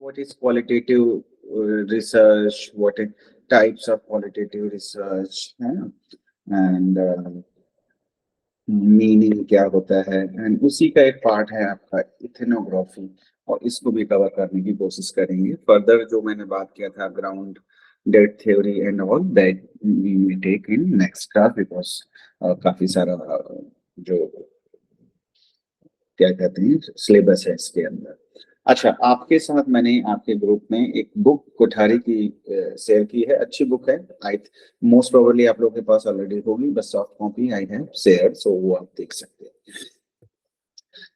what is qualitative research, what is types of qualitative research, है ना, and meaning क्या होता है, एंड उसी का एक पार्ट है आपका इथेनोग्राफी, और इसको भी कवर करने की कोशिश करेंगे। फर्दर जो मैंने बात किया था grounded theory and all that we may take in next class, because काफी सारा जो क्या कहते हैं सिलेबस है इसके अंदर। अच्छा, आपके साथ मैंने आपके ग्रुप में एक बुक कोठारी की शेयर की है, अच्छी बुक है, आई मोस्ट प्रोबेबली आप लोगों के पास ऑलरेडी होगी, बस सॉफ्ट कॉपी आई है शेयर, सो वो आप देख सकते हैं।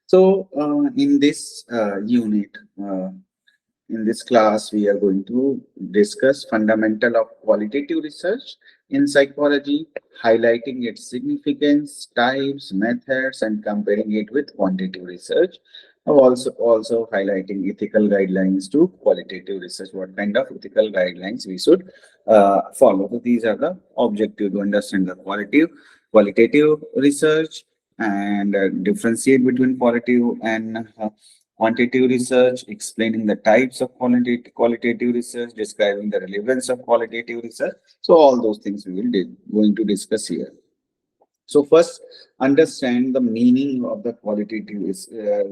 So in this unit, in this class, we are going to discuss fundamental of qualitative research in psychology, highlighting its significance, types, methods, and comparing it with quantitative research. Also highlighting ethical guidelines to qualitative research. What kind of ethical guidelines we should follow? So these are the objective to understand the qualitative research and differentiate between qualitative and quantitative research, explaining the types of qualitative research, describing the relevance of qualitative research. So all those things we will going to discuss here. So first, understand the meaning of the qualitative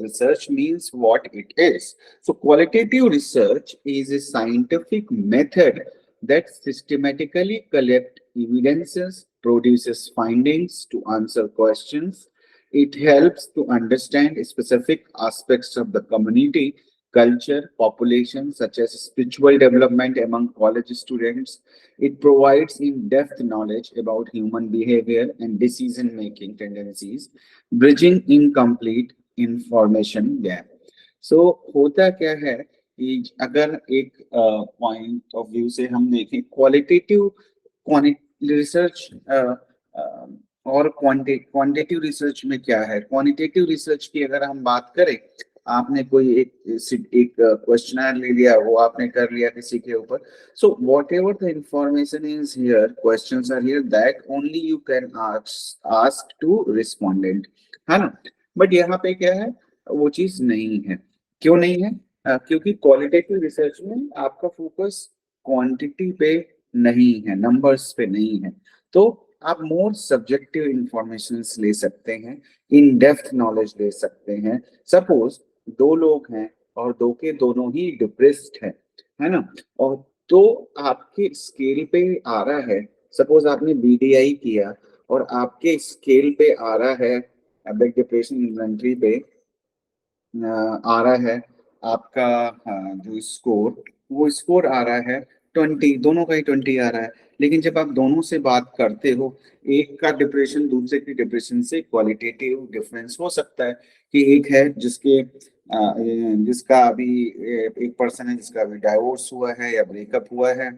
research means what it is. So qualitative research is a scientific method that systematically collects evidences, produces findings to answer questions. It helps to understand specific aspects of the community, culture, population, such as spiritual development among college students. It provides in-depth knowledge about human behavior and decision-making tendencies, bridging incomplete information gap. So होता क्या है कि अगर एक point of view से हम देखें qualitative research और क्वांटिटेटिव रिसर्च में क्या है। क्वांटिटेटिव रिसर्च की अगर हम बात करें, आपने कोई एक क्वेश्चनर ले लिया, वो आपने कर लिया किसी के ऊपर, so whatever the information is here, questions are here, that only you can ask to respondent, है ना। बट यहाँ पे क्या है, वो चीज नहीं है। क्यों नहीं है? क्योंकि क्वालिटेटिव रिसर्च में आपका फोकस क्वांटिटी पे नहीं है, नंबर्स पे नहीं है, तो आप मोर सब्जेक्टिव इंफॉर्मेशन ले सकते हैं, इन डेप्थ नॉलेज ले सकते हैं। सपोज दो लोग हैं और दो के दोनों ही डिप्रेस्ड है ना, और तो आपके स्केल पे आ रहा है, सपोज आपने बीडीआई किया और आपके स्केल पे आ रहा है, बिग डिप्रेशन इन्वेंटरी पे आ रहा है आपका जो स्कोर, वो स्कोर आ रहा है 20, दोनों का ही 20 आ रहा है। लेकिन जब आप दोनों से बात करते हो, एक का डिप्रेशन दूसरे की डिप्रेशन से क्वालिटेटिव डिफरेंस हो सकता है कि एक है जिसका अभी एक पर्सन है जिसका अभी डाइवोर्स हुआ है या ब्रेकअप हुआ है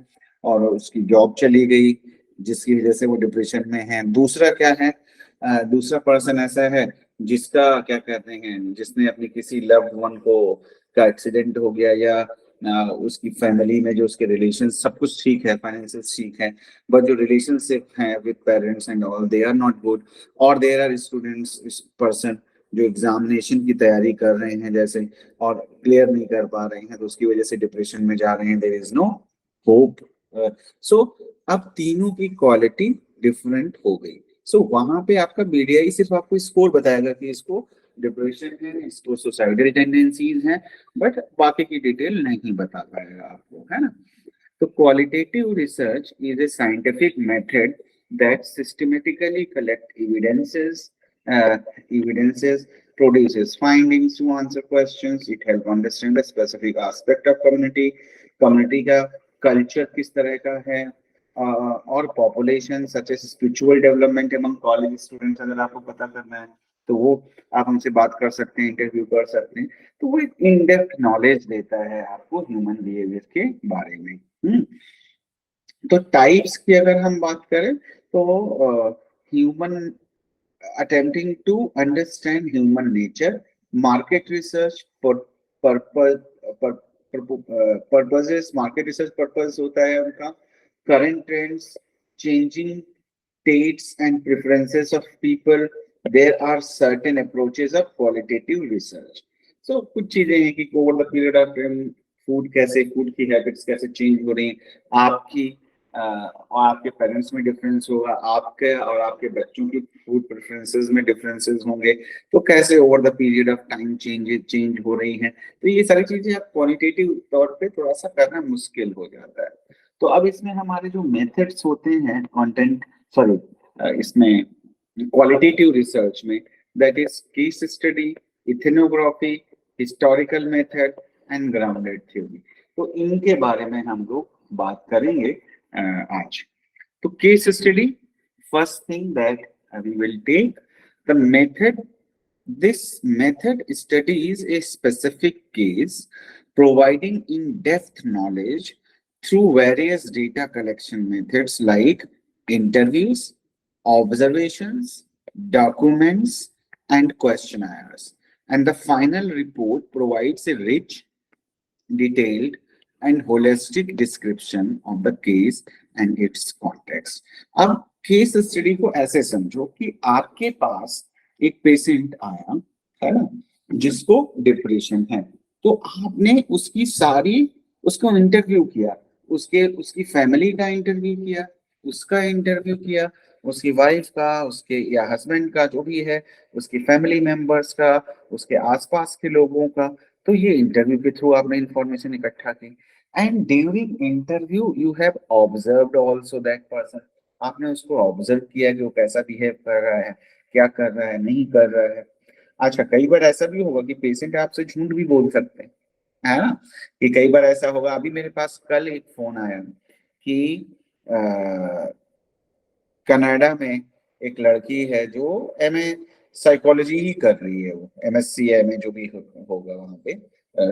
और उसकी जॉब चली गई, जिसकी वजह से वो डिप्रेशन में है। दूसरा क्या है, दूसरा पर्सन ऐसा है जिसका क्या कहते हैं, जिसने अपनी किसी लव्ड वन को का एक्सीडेंट हो गया, या उसकी फैमिली में जो उसके रिलेशन सब कुछ ठीक है, फाइनेंशियल ठीक है, बट जो रिलेशनशिप है with parents and all they are not good. और देयर आर स्टूडेंट्स पर्सन जो एग्जामिनेशन की तैयारी कर रहे हैं जैसे, और क्लियर नहीं कर पा रहे हैं, तो उसकी वजह से डिप्रेशन में जा रहे हैं, देयर इज नो होप। सो अब तीनों की क्वालिटी डिफरेंट हो गई। सो वहां पे आपका बीडीआई सिर्फ आपको स्कोर बताएगा कि इसको डिप्रेशन है, इसको सुसाइडल टेंडेंसीज हैं, बट बाकी की डिटेल नहीं बता पाएगा आपको, है ना। तो qualitative research is a scientific method that systematically collect evidences, produces findings to answer questions. It helps understand a specific aspect of community का कल्चर किस तरह का है, और population such as spiritual development among college students अगर आपको पता करना है तो वो आप हमसे बात कर सकते हैं, इंटरव्यू कर सकते हैं। तो वो एक इन डेप्थ नॉलेज देता है आपको ह्यूमन बिहेवियर के बारे में। तो टाइप्स की अगर हम बात करें तो human attempting to understand human nature, market research purposes, market research purpose होता है उनका, current trends, changing tastes and preferences of people. There are certain approaches of qualitative research. So कुछ चीजें हैं कि over the period of time food की habits कैसे change हो रही हैं, आपकी और आपके पेरेंट्स में डिफरेंस होगा, आपके और आपके बच्चों की फूड प्रेफरेंसेस में डिफरेंसेस होंगे, तो कैसे over the period of time change हो रही हैं। तो ये सारी चीजें आप क्वालिटेटिव तौर पे थोड़ा सा करना मुश्किल हो जाता है। तो अब इसमें हमारे जो मेथड्स होते हैं कंटेंट, सॉरी, इसमें क्वालिटेटिव रिसर्च में, that is case study, ethnography, historical method and grounded theory. तो इनके बारे में हम लोग बात करेंगे आज। तो case study, first thing that we will take the method. This method studies a specific case, providing in-depth knowledge through various data collection methods like interviews, observations, documents, and questionnaires. And the final report provides a rich, detailed, and holistic description of the case and its context. अब case study को ऐसे समझो कि आपके पास एक patient आया है ना, जिसको डिप्रेशन है, तो आपने उसको इंटरव्यू किया, उसकी फैमिली का इंटरव्यू किया, उसका इंटरव्यू किया, उसकी वाइफ का, उसके या हस्बैंड का, जो भी है, उसकी फैमिली मेंबर्स का, उसके आसपास के लोगों का। तो ये इंटरव्यू के थ्रू आपने इंफॉर्मेशन इकट्ठा की, and during interview you have observed also that person. आपने उसको ऑब्जर्व किया कि वो कैसा बिहेव कर रहा है, क्या कर रहा है, नहीं कर रहा है। अच्छा, कई बार ऐसा भी होगा कि पेशेंट आपसे झूठ भी बोल सकते हैं, है ना, कि कई बार ऐसा होगा। अभी मेरे पास कल एक फोन आया कि कनाडा में एक लड़की है जो एमए साइकोलॉजी ही कर रही है, वो एमएससी एमए जो भी होगा वहां पे,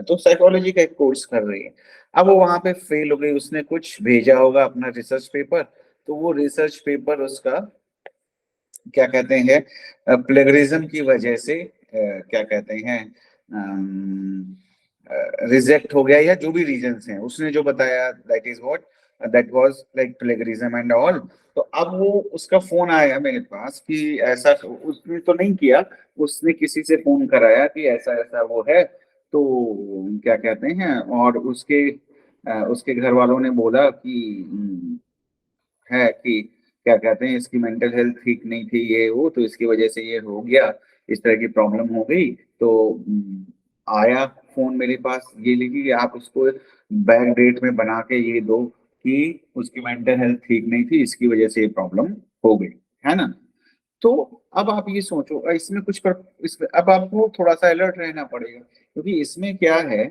तो साइकोलॉजी का एक कोर्स कर रही है। अब वो वहां पे फेल हो गई, उसने कुछ भेजा होगा अपना रिसर्च पेपर, तो वो रिसर्च पेपर उसका क्या कहते हैं प्लेगरिज्म की वजह से क्या कहते हैं रिजेक्ट हो गया, या जो भी रीजंस हैं उसने जो बताया, that is what, that was like plagiarism and all. तो अब वो उसका फोन आया मेरे पास कि ऐसा, उसने तो नहीं किया, उसने किसी से फोन कराया कि ऐसा ऐसा वो है, तो क्या कहते हैं, और उसके घर वालों ने बोला कि है कि क्या कहते हैं, इसकी मेंटल हेल्थ ठीक नहीं थी, ये वो, तो इसकी वजह से ये हो गया, इस तरह की प्रॉब्लम हो गई। तो आया फोन मेरे पास ये लेके कि आप उसको बैक डेट में बना के ये दो कि उसकी मेंटल हेल्थ ठीक नहीं थी, इसकी वजह से ये प्रॉब्लम हो गई, है ना। तो अब आप ये सोचो, इसमें अब आपको थोड़ा सा अलर्ट रहना पड़ेगा, क्योंकि इसमें क्या है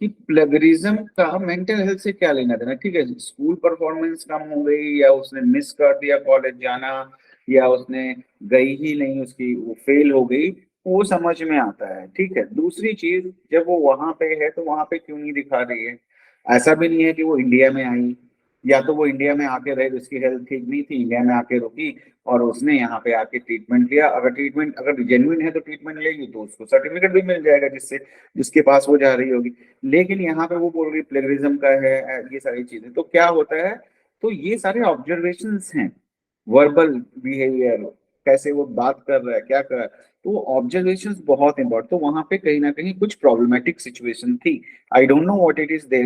कि प्लेगरिज्म का मेंटल हेल्थ से क्या लेना देना। ठीक है, स्कूल परफॉर्मेंस कम हो गई, या उसने मिस कर दिया कॉलेज जाना, या उसने गई ही नहीं, उसकी वो फेल हो गई, वो समझ में आता है। ठीक है, दूसरी चीज, जब वो वहां पे है तो वहां पे क्यों नहीं दिखा रही है। ऐसा भी नहीं है कि वो इंडिया में आई, या तो वो इंडिया में आके रही, उसकी हेल्थ ठीक नहीं थी, इंडिया में आके रुकी और उसने यहाँ पे आके ट्रीटमेंट लिया। अगर ट्रीटमेंट अगर जेन्युइन है तो ट्रीटमेंट लेगी तो उसको सर्टिफिकेट भी मिल जाएगा, जिससे जिसके पास वो जा रही होगी। लेकिन यहाँ पे वो बोल रही प्लेगरिज्म का है, ये सारी चीजें। तो क्या होता है, तो ये सारे ऑब्जर्वेशंस हैं, वर्बल बिहेवियर, कैसे वो बात कर रहा है, क्या कर रहा है, तो वो ऑब्जर्वेशंस बहुत इंपॉर्टेंट। तो वहां पे कहीं ना कहीं कुछ प्रॉब्लमेटिक सिचुएशन थी। I don't know what it is, they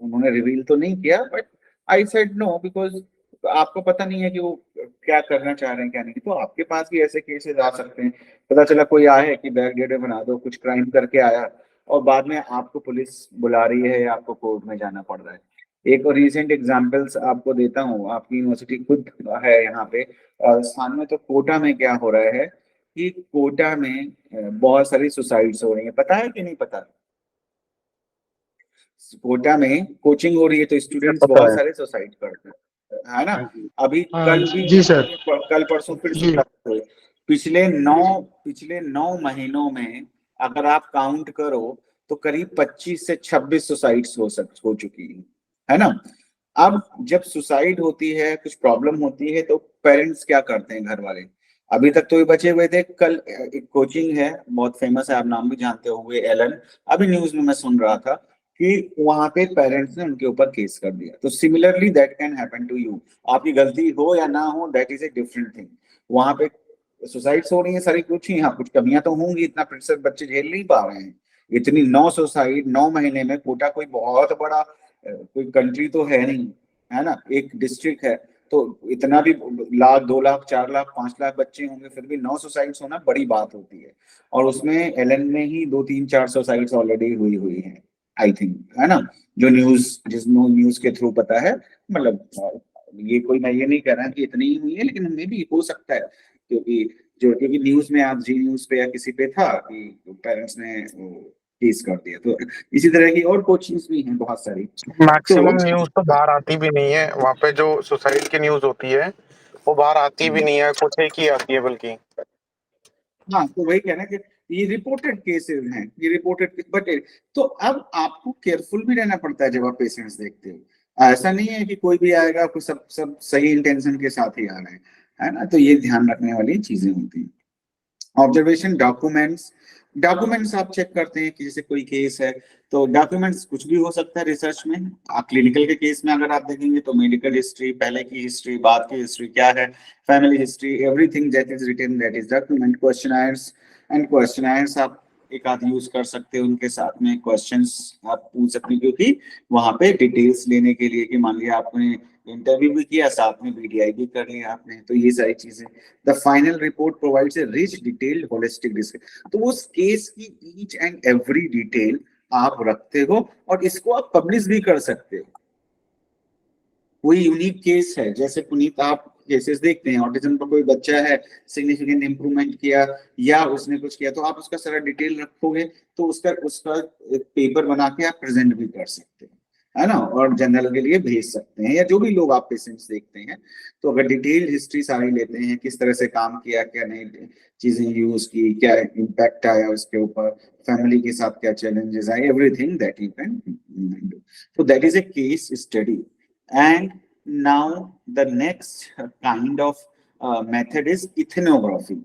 उन्होंने रिवील तो नहीं किया, but I said no because आपको पता नहीं है कि वो क्या करना चाह रहे हैं क्या नहीं। तो आपके पास भी ऐसे केसेस आ सकते हैं, पता चला कोई आया है कि बैक डेटा बना दो, कुछ क्राइम करके आया, और बाद में आपको पुलिस बुला रही है या आपको कोर्ट में जाना पड़ रहा है। एक और रिसेंट एग्जांपल्स आपको देता हूँ, आपकी यूनिवर्सिटी खुद है यहाँ पे राजस्थान में। तो कोटा में क्या हो रहा है कि कोटा में बहुत सारी सुसाइड्स हो रही हैं, पता है कि नहीं पता। कोटा में कोचिंग हो रही है तो स्टूडेंट्स पता बहुत है। सारे सुसाइड करते हैं, है ना। हाँ जी। अभी हाँ कल भी जी सर। कल परसों फिर जी। सुसाइड हुए। पिछले नौ महीनों में अगर आप काउंट करो तो करीब 25 से 26 सुसाइड्स हो चुकी है ना। अब जब सुसाइड होती है, कुछ प्रॉब्लम होती है, तो पेरेंट्स क्या करते हैं, घर वाले। अभी तक तो ये बचे हुए थे। कल एक कोचिंग है, बहुत फेमस है, आप नाम भी जानते होंगे, एलन। अभी न्यूज में मैं सुन रहा था कि वहां पे पेरेंट्स ने उनके ऊपर केस कर दिया। तो similarly that can happen to you. आपकी गलती हो या ना हो, that is a different thing. वहां पे सुसाइड्स हो रही है सारी, कुछ ही, हाँ कुछ कमियां तो होंगी, इतना प्रतिशत बच्चे झेल नहीं पा रहे हैं, इतनी 900 साइट 9 महीने में, कोटा कोई बहुत बड़ा कोई कंट्री तो है नहीं, है ना, एक डिस्ट्रिक्ट है, तो इतना भी लाख 2 लाख 4 लाख 5 लाख बच्चे होंगे, फिर भी 900 साइट्स होना बड़ी बात होती है। और उसमें एलएन में ही 200-300-400 साइट्स ऑलरेडी हुई हुई हैं, आई थिंक, है ना, जो जिसको न्यूज के थ्रू पता है, मतलब ये कोई, मैं ये नहीं कह रहा कि इतनी ही हुई है, लेकिन हमें भी हो सकता है, क्योंकि न्यूज में आज जी न्यूज पे या किसी पे था कि पेरेंट्स ने केस कर दिया, तो इसी तरह की और कोचिंग्स भी हैं बहुत सारी। तो मैक्सिमम न्यूज तो बाहर आती भी नहीं है, वहाँ पे जो सुसाइड की न्यूज होती है वो बाहर आती भी नहीं है, कुछ एक ही आती है बल्कि। हाँ, तो वही कहना कि ये रिपोर्टेड केसेस हैं, ये रिपोर्टेड, बट तो अब आपको केयरफुल भी रहना पड़ता है जब आप पेशेंट्स देखते हो। ऐसा नहीं है कि कोई भी आएगा, कोई सब सब सही इंटेंशन के साथ ही आ रहे हैं, है ना, तो ये ध्यान रखने वाली चीजें होती हैं। ऑब्जर्वेशन, डॉक्यूमेंट्स आप चेक करते हैं कि जैसे कोई केस है, तो डॉक्यूमेंट्स कुछ भी हो सकता है रिसर्च में। आप क्लिनिकल के केस में अगर आप देखेंगे तो मेडिकल हिस्ट्री, पहले की हिस्ट्री, बाद की हिस्ट्री क्या है, family history, everything that is written that is document. Questionnaires आप एक आध यूज कर सकते हैं, उनके साथ में क्वेश्चंस आप पूछ सकते हैं, क्योंकि वहां पे डिटेल्स लेने के लिए, कि मान लिया आपने इंटरव्यू भी किया, साथ में बीडीआई भी कर लिया आपने, तो ये सारी चीजें। The final report provides a rich detailed holistic discussion, तो उस केस की ईच एंड एवरी डिटेल आप रखते हो, और इसको आप पब्लिश भी कर सकते हो। कोई यूनिक केस है, जैसे पुनीत आप केसेस देखते हैं, ऑटिज्म का कोई बच्चा है, सिग्निफिकेंट इंप्रूवमेंट किया या उसने कुछ किया, तो आप उसका सारा डिटेल रखोगे, तो उसका उसका एक पेपर बना के आप प्रेजेंट भी कर सकते हैं, है ना, और जनरल के लिए भेज सकते हैं, या जो भी लोग आप पेशेंट्स देखते हैं, तो अगर डिटेल हिस्ट्री सारी लेते हैं, किस तरह से काम किया, क्या नई चीजें यूज की, क्या इम्पैक्ट आया उसके ऊपर, फैमिली के साथ क्या चैलेंजेस आए, everything that you can do, so that is a case study. And now the next kind of method is ethnography.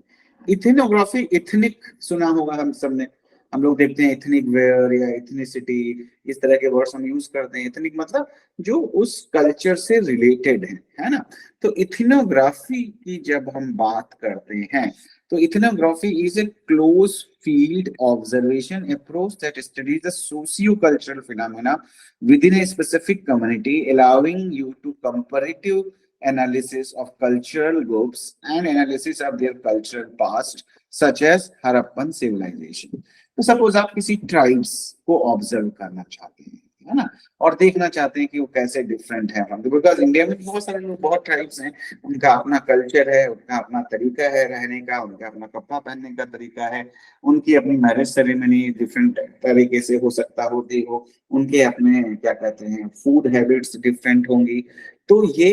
ethnography, ethnic सुना होगा हम सबने, हम लोग देखते हैं एथनिक वेयर या एथनिसिटी, इस तरह के वर्ड्स हम यूज करते हैं। एथनिक मतलब जो उस कल्चर से रिलेटेड है ना। तो इथनोग्राफी की जब हम बात करते हैं, तो ethnography is a close field observation approach that studies the socio-cultural phenomena within a specific community, allowing you to comparative analysis of cultural groups and analysis of their cultural past, such as Harappan civilization. तो suppose आप किसी tribes को observe करना चाहते हैं, है ना, और देखना चाहते हैं कि वो कैसे डिफरेंट है, बिकॉज इंडिया में बहुत सारे लोग, बहुत ट्राइब्स हैं, उनका अपना कल्चर है, उनका अपना तरीका है रहने का, उनका अपना कपड़ा पहनने का तरीका है, उनकी अपनी मैरिज सेरेमनी डिफरेंट तरीके से हो सकता होती हो, उनके अपने क्या कहते हैं फूड हैबिट्स डिफरेंट होंगी। तो ये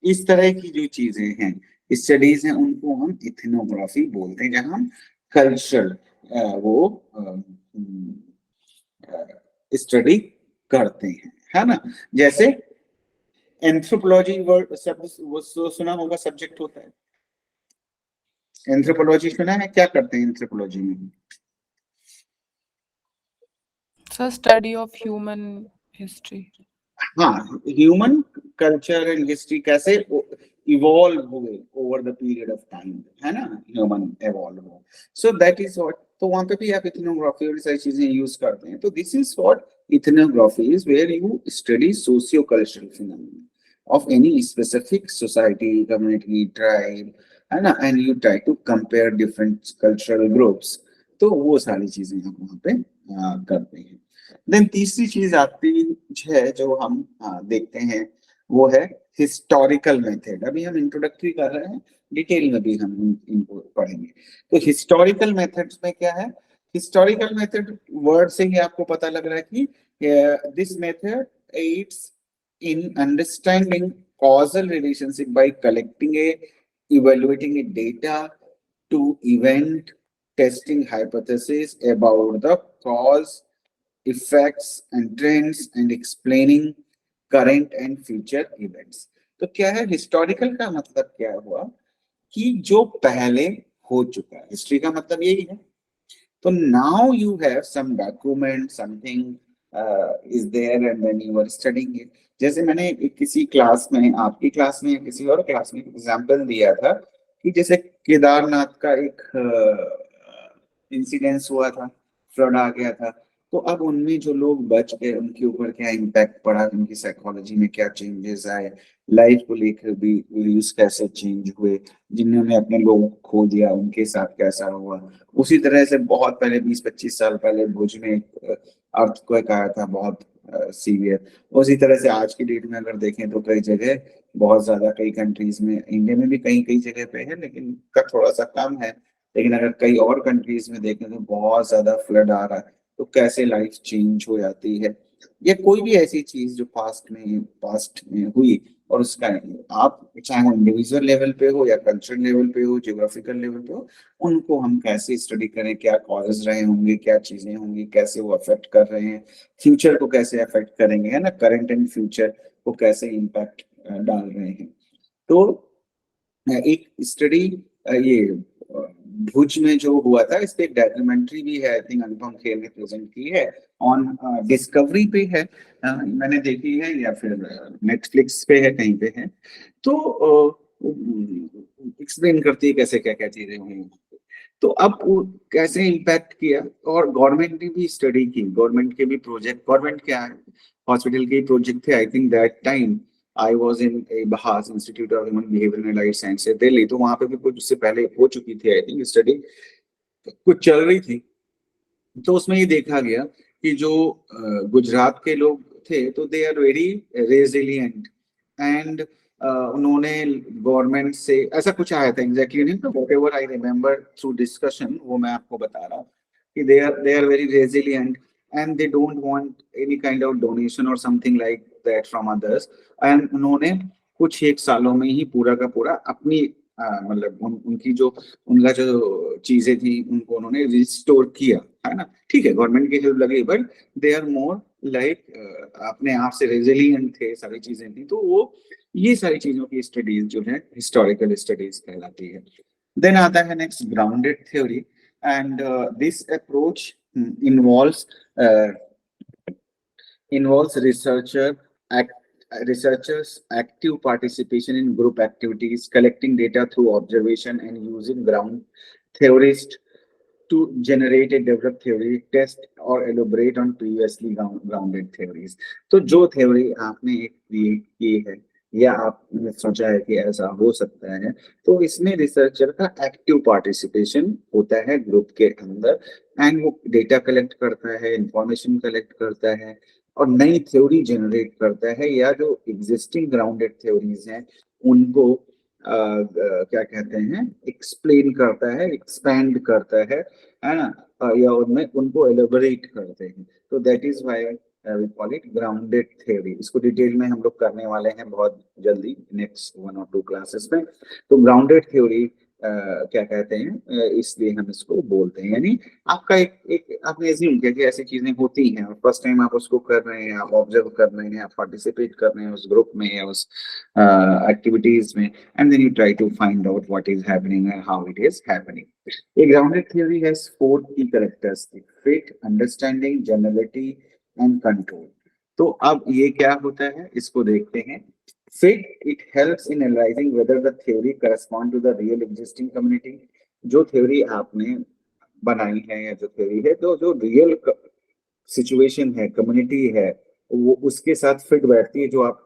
इस तरह की जो चीजें हैं, स्टडीज हैं, उनको हम इथनोग्राफी बोलते हैं, जहां हम कल्चर वो स्टडी करते हैं, है ना। जैसे एंथ्रोपोलॉजी वर्ड शब्द वो सुना होगा, सब्जेक्ट होता है एंथ्रोपोलॉजी, सुना है, क्या करते हैं एंथ्रोपोलॉजी में? Study of human history. हाँ, ह्यूमन कल्चर एंड हिस्ट्री कैसे इवॉल्व हुए over the period of time, है ना, ह्यूमन इवॉल्व हो, सो दैट इज व्हाट। तो वहां पे भी आप इथनोग्राफी और सारी चीजें यूज करते हैं। तो this is what ethnography is, where you study socio cultural phenomena of any specific society, community, tribe, है ना, and you try to compare different cultural groups। तो वो सारी चीजें हम वहाँ पे करते हैं। देन तीसरी चीज आती है जो हम देखते हैं, वो है हिस्टोरिकल मेथड। अभी हम इंट्रोडक्टरी कर रहे हैं, डिटेल में भी हम इनको पढ़ेंगे। तो हिस्टोरिकल मेथड्स में क्या है? हिस्टोरिकल मेथड वर्ड से ही आपको पता लग रहा है कि this method aids in understanding causal relationship by evaluating a data to event testing hypothesis about the cause, effects and trends and explaining current and future events। तो क्या है हिस्टोरिकल का मतलब? क्या हुआ कि जो पहले हो चुका है, हिस्ट्री का मतलब यही है। तो now you have some document, something is there and then you are studying it। जैसे मैंने किसी क्लास में, आपकी क्लास में या किसी और क्लास में एग्जांपल दिया था कि जैसे केदारनाथ का एक इंसिडेंस हुआ था, फ्लड आ गया था, तो अब उनमें जो लोग बच गए उनके ऊपर क्या इम्पैक्ट पड़ा, उनकी साइकोलॉजी में क्या चेंजेस आए, लाइफ को लेकर भी व्यूज कैसे चेंज हुए, जिन्होंने अपने लोगों को खो दिया उनके साथ कैसा हुआ। उसी तरह से बहुत पहले 20-25 साल पहले भुज में एक अर्थक्वेक आया था, बहुत सीवियर। उसी तरह से आज की डेट में अगर देखें तो कई जगह बहुत ज्यादा, कई कंट्रीज में, इंडिया में भी कई कई जगह पे है लेकिन का थोड़ा सा कम है, लेकिन अगर कई और कंट्रीज में देखें तो बहुत ज्यादा फ्लड आ रहा है। तो कैसे लाइफ चेंज हो जाती है, या कोई भी ऐसी चीज जो पास्ट में हुई, और उसका आप चाहे वो इंडिविजुअल लेवल पे हो या कल्चरल लेवल पे हो, जियोग्राफिकल लेवल पे हो, उनको हम कैसे स्टडी करें, क्या कॉजेज रहे होंगे, क्या चीजें होंगी, कैसे वो अफेक्ट कर रहे हैं, फ्यूचर को कैसे अफेक्ट करेंगे, है ना, करंट एंड फ्यूचर को कैसे इम्पैक्ट डाल रहे हैं। तो एक स्टडी ये भुज में जो हुआ था, इस पे एक डॉक्यूमेंट्री भी है, आई थिंक अनुपम खेर ने प्रेजेंट की है, ऑन डिस्कवरी पे है, मैंने देखी है, या फिर नेटफ्लिक्स पे है, कहीं पे है। तो एक्सप्लेन करती है कैसे क्या क्या चीजें हुई। तो अब वो कैसे इम्पैक्ट किया, और गवर्नमेंट ने भी स्टडी की, गवर्नमेंट के भी प्रोजेक्ट, गवर्नमेंट क्या है, हॉस्पिटल के प्रोजेक्ट थे, I think that time I was in a IHBAS institute of human behaviour and life sciences Delhi, तो वहां पे भी कुछ उससे पहले हो चुकी थी, आई थिंक स्टडी कुछ चल रही थी। तो उसमें ये देखा गया कि जो गुजरात के लोग थे, तो they are very resilient, and उन्होंने गवर्नमेंट से ऐसा कुछ आया था, एग्जैक्टली नहीं, तो whatever I remember through discussion वो मैं आपको बता रहा हूँ कि they are very resilient, and they don't want any kind of donation or something like that from others. And उन्होंने कुछ एक सालों में ही पूरा का पूरा अपनी मतलब उनकी जो उनका जो चीजें थी उनको उन्होंने रिस्टोर किया, है ना। ठीक है, गवर्नमेंट की हेल्प लगी, but they are more like अपने आप से रेजिलियंट थे, सारी चीजें थी। तो वो ये सारी चीजों की स्टडीज जो है हिस्टोरिकल स्टडीज कहलाती है। देन आता है next grounded theory, and this approach involves researchers active participation in group activities, collecting data through observation and using ground theorists to generate a developed theory, test or elaborate on previously grounded theories। तो जो theory आपने एक create की है या आपने सोचा है कि ऐसा हो सकता है, तो इसमें रिसर्चर का एक्टिव पार्टिसिपेशन होता है ग्रुप के अंदर, एंड वो डेटा कलेक्ट करता है, इंफॉर्मेशन कलेक्ट करता है, और नई थ्योरी जनरेट करता है, या जो एग्जिस्टिंग ग्राउंडेड थ्योरीज हैं उनको क्या कहते हैं, एक्सप्लेन करता है, एक्सपैंड करता है ना, या उनमें उनको एलोबरेट करते हैं। तो that is why we call it grounded theory. इसको डिटेल में हम लोग करने वाले हैं बहुत जल्दी, नेक्स्ट 1 और 2 क्लासेस में। तो ग्राउंडेड थ्योरी क्या कहते हैं, इसलिए हम इसको बोलते हैं, यानी आपका एक आपने एज्यूम किया कि ऐसी चीजें होती हैं, और फर्स्ट टाइम आप उसको कर रहे हैं, आप ऑब्जर्व कर रहे हैं, आप पार्टिसिपेट कर रहे हैं उस ग्रुप में या उस एक्टिविटीज में, and then you try to find out what is happening and how it is happening. A grounded theory has 4 key characteristics: fit, understanding, generality and control। तो अब ये क्या होता है, इसको देखते हैं। Fit, it helps in analyzing whether the theory correspond to the real existing community। जो थ्योरी आपने बनाई है या जो थ्योरी है, तो जो रियल सिचुएशन है, कम्युनिटी है, वो उसके साथ फिट बैठती है। जो आप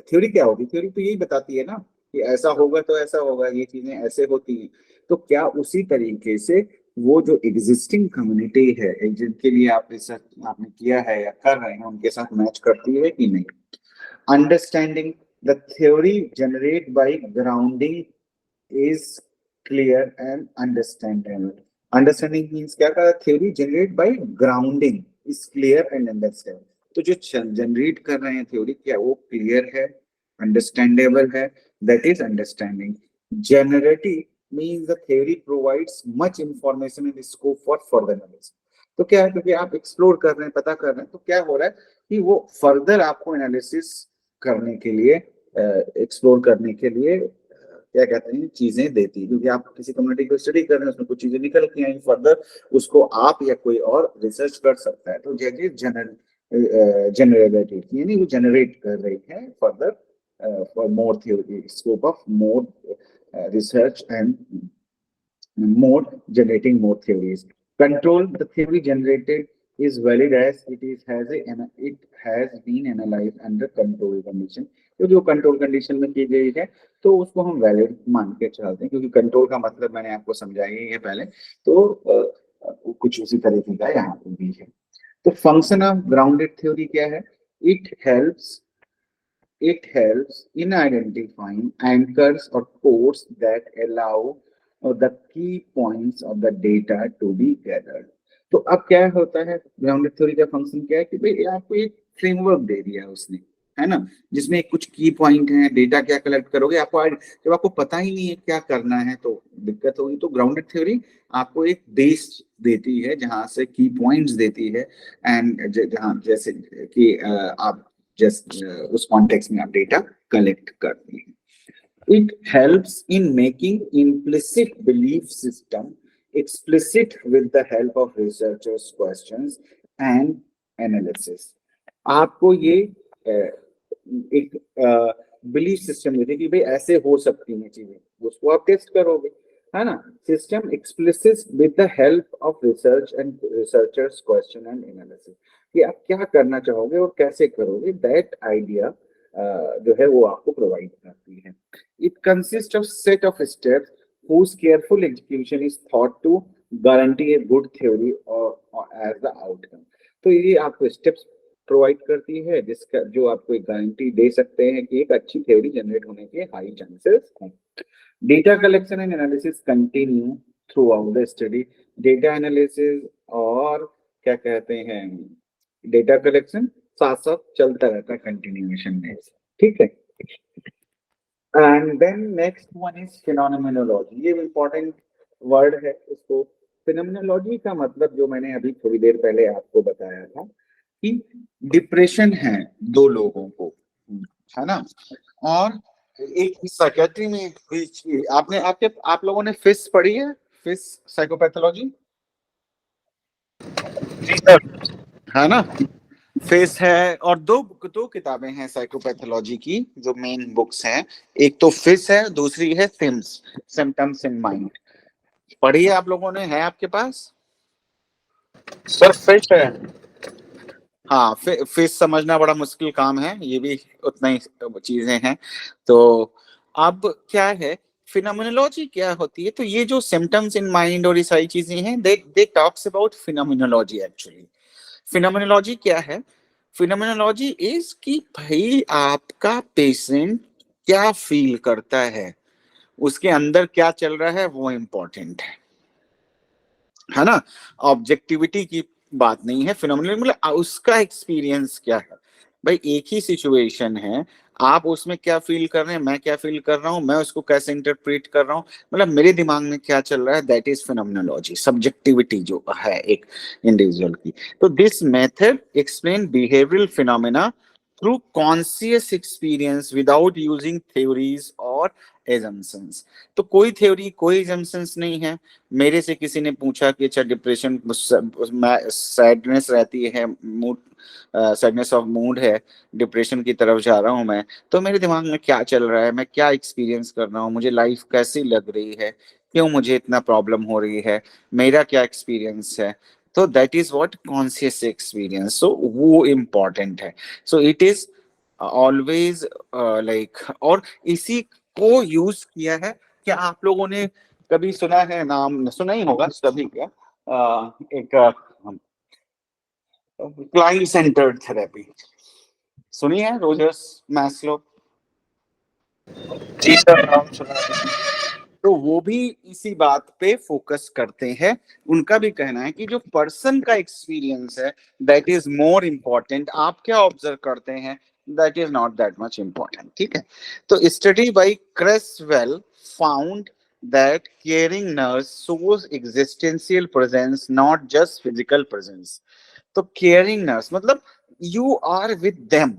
थ्योरी क्या होती है, थ्योरी तो यही बताती है ना कि ऐसा होगा तो ऐसा होगा, ये चीजें ऐसे होती हैं। तो क्या उसी तरीके से वो जो एग्जिस्टिंग कम्युनिटी है, जिनके लिए आप रिसर्च आपने किया है या कर रहे हैं, उनके साथ मैच करती है कि नहीं। Understanding, the theory generate by grounding is clear and understandable। Understanding means क्या कहा, theory generate by grounding is clear and understandable। तो जो जनरेट कर रहे हैं थ्योरी, क्या वो क्लियर है, अंडरस्टैंडेबल है, that is understanding. Generative means the theory provides much information in scope for further analysis. तो क्या है, क्योंकि आप एक्सप्लोर कर रहे हैं, पता कर रहे हैं, तो क्या हो रहा है कि वो फर्दर आपको एनालिसिस करने के लिए, एक्सप्लोर करने के लिए क्या कहते हैं, चीजें देती है। क्योंकि आप किसी कम्युनिटी को स्टडी कर रहे हैं, उसमें कुछ चीजें निकल के आई, फर्दर उसको आप या कोई और रिसर्च कर सकता है। तो जैसे जनरेटिव यानी वो जनरेट कर रही है further for more theory, scope of more research and more generating more theories. Control the theory generated is valid as it has been analyzed under control condition. क्योंकि वो कंट्रोल कंडीशन में की गई है तो उसको हम वैलिड मान के चलते हैं, क्योंकि कंट्रोल का मतलब मैंने आपको समझाया ही है पहले, तो कुछ उसी तरीके का यहाँ पे भी है। तो फंक्शन ऑफ ग्राउंडेड थ्योरी क्या है? It helps in identifying anchors or codes that allow the key points of the data to be gathered. तो अब क्या होता है, ग्राउंडेड थ्योरी का फंक्शन क्या है कि भाई आपको एक फ्रेमवर्क दे दिया है उसने, है ना, जिसमें कुछ की पॉइंट है, डेटा क्या कलेक्ट करोगे, जब आपको पता ही नहीं है क्या करना है तो दिक्कत होगी। तो ग्राउंडेड थ्योरी आपको एक बेस देती है जहां से की पॉइंट्स देती है, एंड जहां जैसे कि आप उस कॉन्टेक्स्ट में आप डेटा कलेक्ट करते हैं। It helps in making implicit belief system explicit with the help of researchers' questions and analysis. आपको ये एक बिलीफ सिस्टम देते कि भाई ऐसे हो सकती हैं चीजें, उसको आप टेस्ट करोगे, है ना। System explicit with the help of research and researchers question and analysis, कि आप क्या करना चाहोगे और कैसे करोगे, दैट आइडिया जो है वो आपको प्रोवाइड करती है। It consist of set of steps whose careful execution is thought to guarantee a good theory or as the outcome. तो ये आपको स्टेप्स प्रोवाइड करती है जिसका जो आपको एक गारंटी दे सकते हैं कि एक अच्छी थ्योरी जनरेट होने के हाई चांसेस हैं। Data collection and analysis continue through out the study. Data analysis और क्या कहते हैं, डेटा कलेक्शन साथ साथ चलता रहता है कंटिन्यूएशन में, ठीक है। And then next one is phenomenology. ये इंपॉर्टेंट वर्ड है। इसको फिनोमिनोलॉजी का मतलब जो मैंने अभी थोड़ी देर पहले आपको बताया था कि डिप्रेशन है दो लोगों को, है ना, और एक साइकियाट्री में आप लोगों ने फिश पढ़ी है, फिश साइकोपैथोलॉजी, जी सर। है ना। फेस है और दो किताबें हैं साइकोपैथोलॉजी की जो मेन बुक्स हैं, एक तो फिश है, दूसरी है सिम्टम्स इन माइंड। पढ़ी है आप लोगों ने, है आपके पास? सर फिश है। हाँ, फिश समझना बड़ा मुश्किल काम है, ये भी उतना ही चीजें हैं। तो अब क्या है, फिनोमिनोलॉजी क्या होती है? तो ये जो सिम्टम्स इन माइंड और ये सारी चीजें हैं, they talks about phenomenology. Actually phenomenology क्या है? फिनोमिनोलॉजी इज कि भाई आपका पेशेंट क्या फील करता है, उसके अंदर क्या चल रहा है, वो इम्पोर्टेंट है ना। ऑब्जेक्टिविटी की बात नहीं है। फिनोमिनल मतलब उसका एक्सपीरियंस क्या है। भाई एक ही सिचुएशन है, आप उसमें क्या फील कर रहे हैं, मैं क्या फील कर रहा हूं, मैं उसको कैसे इंटरप्रेट कर रहा हूं, मतलब मेरे दिमाग में क्या चल रहा है, दैट इज फिनोमिनोलॉजी। सब्जेक्टिविटी जो है एक इंडिविजुअल की। तो this method explain behavioural phenomena through conscious experience without using theories और एजम्पशंस। तो कोई थ्योरी कोई एजम्पशंस नहीं है। मेरे से किसी ने पूछा कि अच्छा डिप्रेशन सैडनेस रहती है, मूड सैडनेस ऑफ मूड है, डिप्रेशन की तरफ जा रहा हूं मैं, तो मेरे दिमाग में क्या चल रहा है, मैं क्या एक्सपीरियंस कर रहा हूँ, मुझे लाइफ कैसी लग रही है, क्यों मुझे इतना प्रॉब्लम हो रही है, मेरा क्या एक्सपीरियंस है। तो that is what conscious experience, so वो इम्पोर्टेंट है। So it is always like, और इसी को यूज किया है। क्या आप लोगों ने कभी सुना है, नाम सुना ही होगा सभी का, एक क्लाइंट सेंटर्ड थेरेपी सुनी है, रोजर्स मैस्लो? जी सर, नाम सुना है। तो वो भी इसी बात पे फोकस करते हैं। उनका भी कहना है कि जो पर्सन का एक्सपीरियंस है दैट इज मोर इम्पोर्टेंट, आप क्या ऑब्जर्व करते हैं that is not that much important, ठीक है। तो study by Creswell found that caring nurse shows existential presence, not just physical presence. तो केयरिंग नर्स मतलब यू आर विद देम।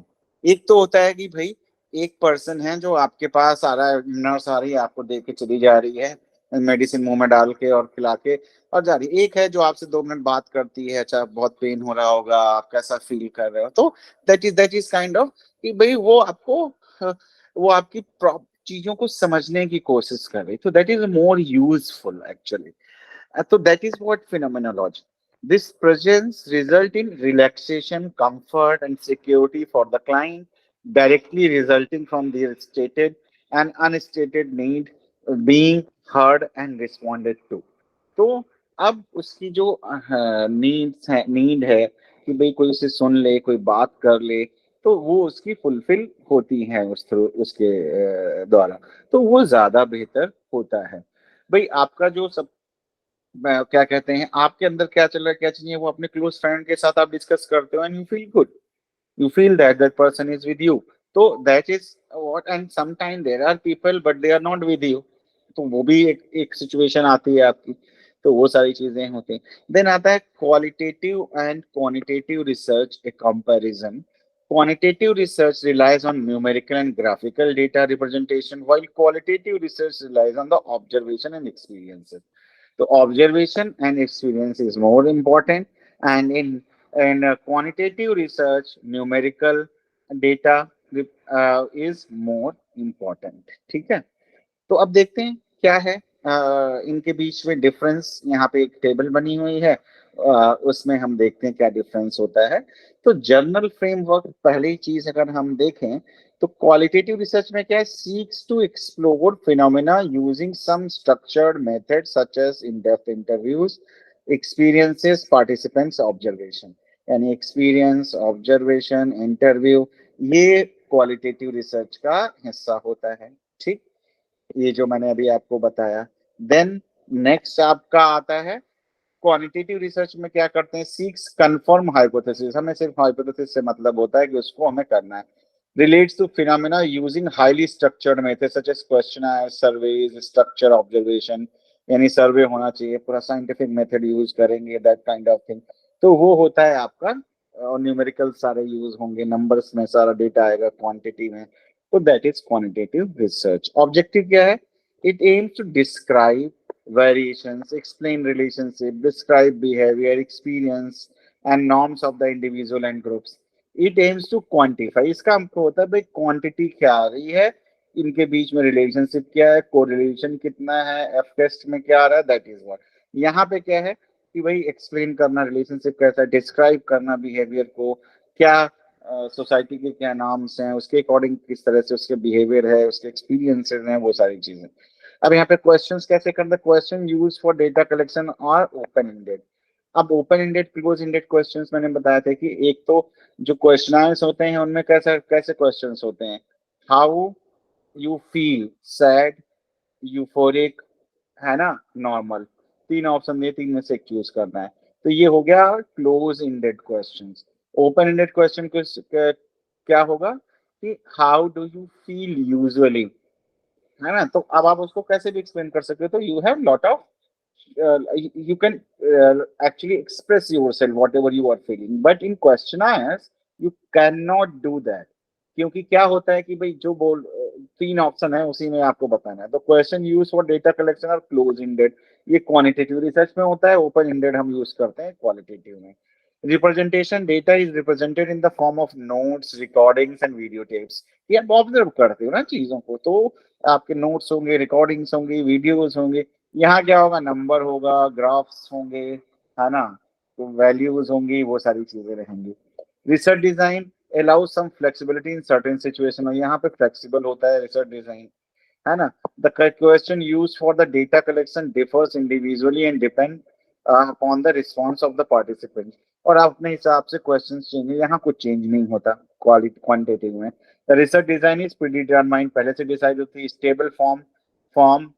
एक तो होता है कि भाई एक पर्सन है जो आपके पास आ रहा है, नर्स आ रही है, आपको देख के चली जा रही है, मेडिसिन मुंह में डाल के और खिला के और जा रही है। एक है जो आपसे 2 मिनट बात करती है, अच्छा बहुत पेन हो रहा होगा, आप कैसा फील कर रहे हो, तो दैट इज काइंड ऑफ कि भाई वो आपको वो आपकी चीजों को समझने की कोशिश कर रही, तो that is more useful actually. So that is what phenomenology. This presence result in relaxation, comfort, and security for the client, directly resulting from their stated and unstated need being heard and responded to. तो अब उसकी जो need है कि भाई कोई उसे सुन ले, कोई बात कर ले, तो वो उसकी फुलफिल होती है उस थ्रू उसके द्वारा, तो वो ज्यादा बेहतर होता है. भाई आपका जो सब क्या कहते हैं, आपके अंदर क्या चल रहा है, क्या चाहिए, वो अपने क्लोज फ्रेंड के साथ आप डिस्कस करते हो and you feel good, you feel that that person is with you. So that is what, and sometimes there are people but they are not with you, तो वो भी एक सिचुएशन आती है आपकी. तो वो सारी चीजें होती हैं. देन आता है qualitative and quantitative research A comparison. Quantitative research relies on numerical and graphical data representation, while qualitative research relies on the observation and experiences. So observation and experience is more important, and in quantitative research, numerical data is more important. ठीक है. तो अब देखते हैं क्या है इनके बीच में डिफरेंस. यहाँ पे एक टेबल बनी हुई है, उसमें हम देखते हैं क्या डिफरेंस होता है. तो जर्नल फ्रेमवर्क पहली चीज अगर हम देखें, तो क्वालिटेटिव रिसर्च में क्या है, seeks to explore phenomena using some structured method such as in depth interviews, experiences, participants, observation. यानी एक्सपीरियंस, ऑब्जर्वेशन, इंटरव्यू, ये क्वालिटेटिव रिसर्च का हिस्सा होता है. ठीक, ये जो मैंने अभी आपको बताया. देन नेक्स्ट आपका आता है क्वांटिटेटिव रिसर्च में क्या करते हैं, सीक्स कंफर्म हाइपोथेसिस. हमें सिर्फ हाइपोथेसिस से मतलब होता है कि उसको हमें करना है. Relates to phenomena using highly structured method such as questionnaire, surveys, structure, observation. यानी सर्वे होना चाहिए, पूरा साइंटिफिक मेथड यूज करेंगे, दैट काइंड ऑफ थिंग. तो वो होता है आपका, और न्यूमेरिकल सारे यूज होंगे, नंबर्स में सारा डेटा आएगा क्वांटिटी में. तो that is quantitative research. Objective क्या है, it aims to describe variations, explain relationship, describe behavior, experience and norms of the individual and groups. It aims to quantify. इसका हमको होता है भाई क्वांटिटी क्या आ रही है, इनके बीच में रिलेशनशिप क्या है, कोरिलेशन कितना है, एफ टेस्ट में क्या आ रहा है, दैट इज व्हाट. यहाँ पे क्या है कि भाई एक्सप्लेन करना रिलेशनशिप कैसा है, डिस्क्राइब करना बिहेवियर को, क्या सोसाइटी के क्या नाम्स हैं, उसके अकॉर्डिंग किस तरह से उसके बिहेवियर है, उसके एक्सपीरियंसेस हैं, वो सारी चीजें. अब यहाँ पे क्वेश्चंस कैसे करते हैं, question use for data collection और ओपन एंडेड. अब open ended, close ended questions मैंने बताया था कि एक तो जो क्वेश्चनर्स होते हैं उनमें कैसे कैसे क्वेश्चंस होते हैं, how you feel, sad, euphoric, है ना, नॉर्मल. तीन ऑप्शन दिए, तीन में से एक चूज करना है. तो ये हो गया close ended questions. Open ended question क्या होगा कि how do you feel usually, है ना. तो अब आप उसको कैसे भी एक्सप्लेन कर सकते हो. तो you have lot of you can actually express yourself whatever you are feeling, but in questionnaires you cannot do that. क्योंकि क्या होता है कि भाई जो तीन ऑप्शन है उसी में आपको बताना है. तो question use for data collection और क्लोज एंडेड, ये क्वांटिटेटिव रिसर्च में होता है. ओपन एंडेड हम यूज करते हैं क्वालिटेटिव में. Representation, data is represented in the form of notes, recordings and video tapes. ये आप ऑब्जर्व करते हो ना चीजों को, तो आपके नोट्स होंगे, रिकॉर्डिंग्स होंगी, वीडियोज होंगे. यहाँ क्या होगा, नंबर होगा, ग्राफ्स होंगे, है ना, तो वैल्यूज होंगी, वो सारी चीजें रहेंगी. Research design allows some flexibility in certain situation, और यहाँ पे फ्लेक्सिबल होता है रिसर्च डिजाइन, है ना. The question use for the data collection differs individually and depend upon the response of the participant. और आप अपने हिसाब से क्वेश्चन चेंज, यहाँ कुछ चेंज नहीं होता क्वांटिटेटिव में. The research design is predetermined, पहले से डिसाइड होती है. स्टेबल फॉर्म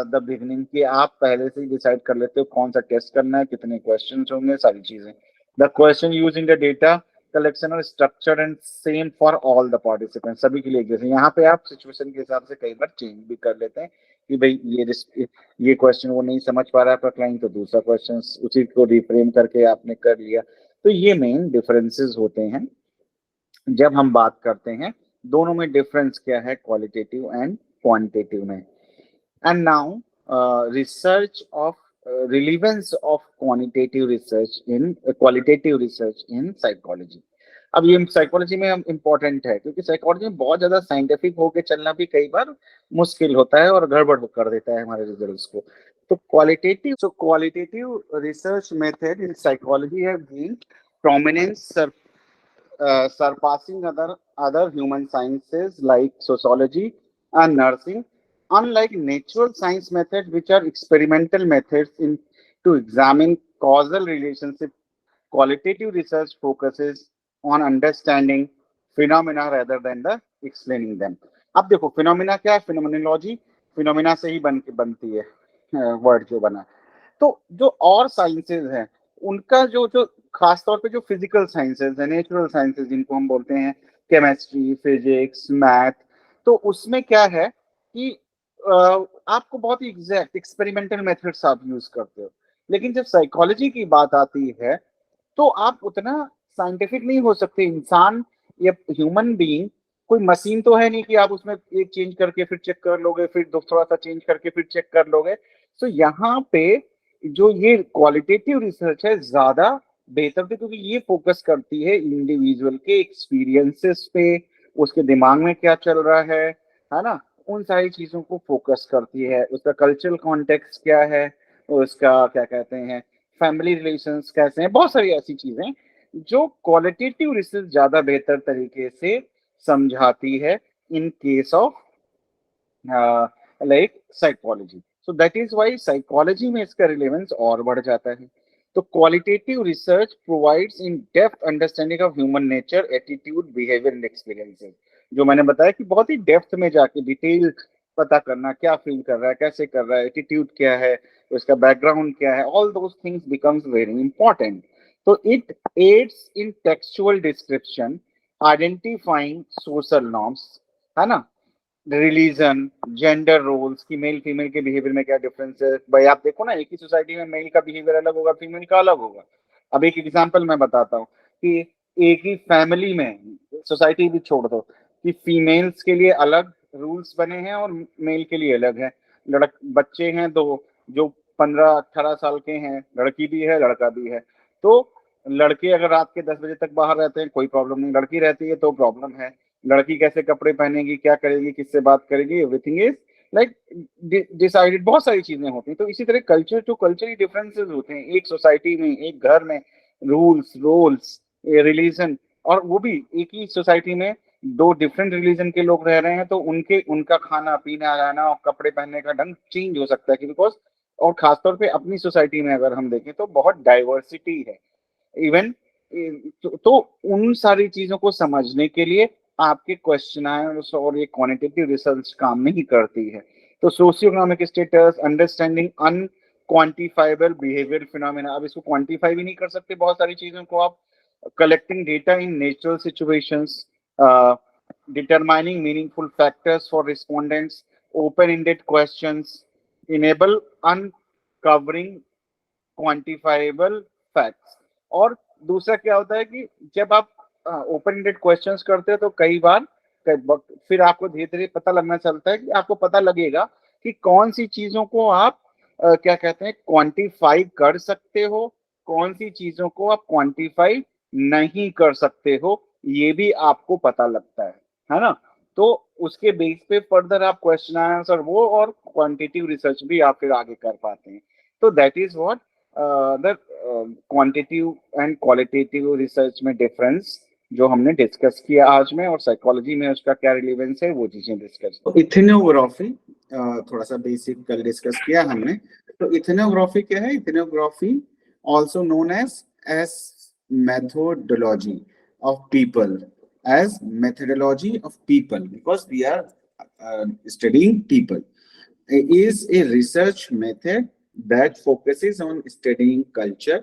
द बिगनिंग, की आप पहले से ही डिसाइड कर लेते हो कौन सा टेस्ट करना है, कितने क्वेश्चन होंगे, सारी चीजें. The question use in the data collection are structure and same for all the participant, सभी के लिए जैसे. यहाँ पे आप सिचुएशन के हिसाब से कई बार चेंज भी कर लेते हैं कि भाई ये क्वेश्चन वो नहीं समझ पा रहा है आपका क्लाइंट, तो दूसरा क्वेश्चन उसी को रिफ्रेम करके आपने कर लिया. तो ये मेन डिफरेंसेस होते हैं जब हम बात करते हैं. दोनों में डिफरेंस क्या है, क्वालिटेटिव एंड क्वांटिटेटिव में. And now, research of relevance of qualitative research in psychology. अब ये साइकोलॉजी में इम्पोर्टेंट है, क्योंकि साइकोलॉजी में बहुत ज्यादा साइंटिफिक होके चलना भी कई बार मुश्किल होता है और गड़बड़ कर देता है हमारे रिजल्ट्स को। तो qualitative research method in psychology have gained prominence surpassing other human sciences like sociology and nursing. Unlike natural science methods, which are experimental methods to examine causal relationship, qualitative research focuses on understanding phenomena rather than the explaining them. अब देखो phenomena क्या है, phenomenology phenomena से ही बनती है word जो बना। तो जो और साइंसेज हैं उनका जो जो खास तौर पे जो फिजिकल साइंसेज है, नेचुरल साइंसेज जिनको हम बोलते हैं, केमिस्ट्री, फिजिक्स, मैथ, तो उसमें क्या है कि आपको बहुत ही एग्जैक्ट एक्सपेरिमेंटल मेथड्स आप यूज करते हो। लेकिन जब साइकोलॉजी की बात आती है तो आप उतना साइंटिफिक नहीं हो सकते। इंसान या ह्यूमन बीइंग कोई मशीन तो है नहीं कि आप उसमें एक चेंज करके फिर चेक कर लोगे, फिर थोड़ा सा चेंज करके फिर चेक कर लोगे। तो यहाँ पे जो ये क्वालिटेटिव रिसर्च है ज्यादा बेहतर थी, क्योंकि ये फोकस करती है इंडिविजुअल के एक्सपीरियंसेस पे, उसके दिमाग में क्या चल रहा है ना, उन सारी चीजों को फोकस करती है। उसका कल्चरल कॉन्टेक्स्ट क्या है, उसका क्या कहते हैं, फैमिली रिलेशंस कैसे हैं, बहुत सारी ऐसी चीजें जो क्वालिटेटिव रिसर्च ज्यादा बेहतर तरीके से समझाती है in case of like psychology. So that is why psychology में इसका रिलेवेंस और बढ़ जाता है। तो qualitative research provides in depth understanding of human nature, attitude, behaviour and experiences. जो मैंने बताया कि बहुत ही डेप्थ में जाके डिटेल पता करना, क्या फील कर रहा है, कैसे कर रहा है, एटीट्यूड क्या है, उसका बैकग्राउंड क्या है, all those things becomes very important. तो it aids in textual description, identifying social norms, है ना, रिलीजन, जेंडर रोल्स की मेल फीमेल के बिहेवियर में क्या डिफरेंस है। भाई आप देखो ना, एक ही सोसाइटी में मेल का बिहेवियर अलग होगा, फीमेल का अलग होगा। अब एक एग्जांपल मैं बताता हूँ कि एक ही फैमिली में, सोसाइटी भी छोड़ दो, कि फीमेल्स के लिए अलग रूल्स बने हैं और मेल के लिए अलग है। बच्चे हैं दो, जो 15-18 साल के हैं, लड़की भी है लड़का भी है। तो लड़के अगर रात के 10 बजे तक बाहर रहते हैं कोई प्रॉब्लम नहीं, लड़की रहती है तो प्रॉब्लम है। लड़की कैसे कपड़े पहनेगी, क्या करेगी, किससे बात करेगी, एवरीथिंग इज लाइक डिसाइडेड। बहुत सारी चीजें होती हैं। तो इसी तरह कल्चर टू कल्चरल डिफरेंसेस होते हैं एक सोसाइटी में, एक घर में, रूल्स, रोल्स, रिलीजन, और वो भी एक ही सोसाइटी में दो डिफरेंट रिलीजन के लोग रह रहे हैं तो उनका खाना पीना, रहना और कपड़े पहनने का ढंग चेंज हो सकता है, बिकॉज और खासतौर पे अपनी सोसाइटी में अगर हम देखें तो बहुत डाइवर्सिटी है। इवन तो उन सारी चीजों को समझने के लिए आपके क्वेश्चन और ये क्वांटिटेटिव रिसर्च काम नहीं करती है। तो socio economic status, understanding unquantifiable behaviour phenomena, अब इसको क्वांटिफाई भी नहीं कर सकते बहुत सारी चीजों को आप। Collecting data in natural situations, determining meaningful factors for respondents, open-ended questions, enable uncovering quantifiable facts। और दूसरा क्या होता है कि जब आप ओपन एंडेड क्वेश्चंस करते हो तो कई बार फिर आपको धीरे धीरे पता लगना चलता है कि आपको पता लगेगा कि कौन सी चीजों को आप क्या कहते हैं क्वांटिफाई कर सकते हो, कौन सी चीजों को आप क्वांटिफाई नहीं कर सकते हो, ये भी आपको पता लगता है ना। तो उसके बेस पे फर्दर आप क्वेश्चन आंसर वो और क्वांटिटेटिव रिसर्च भी आप फिर आगे कर पाते हैं। तो that is what the quantitative and qualitative research में डिफरेंस जो हमने डिस्कस किया आज में, और साइकोलॉजी में उसका क्या रिलेवेंस है वो चीजें डिस्कस। तो इथेनोग्राफी थोड़ा सा बेसिक कल डिस्कस किया हमने। तो इथेनोग्राफी क्या है? Ethnography also known as methodology of people, as methodology of people, because we are studying people, is a research method that focuses on studying culture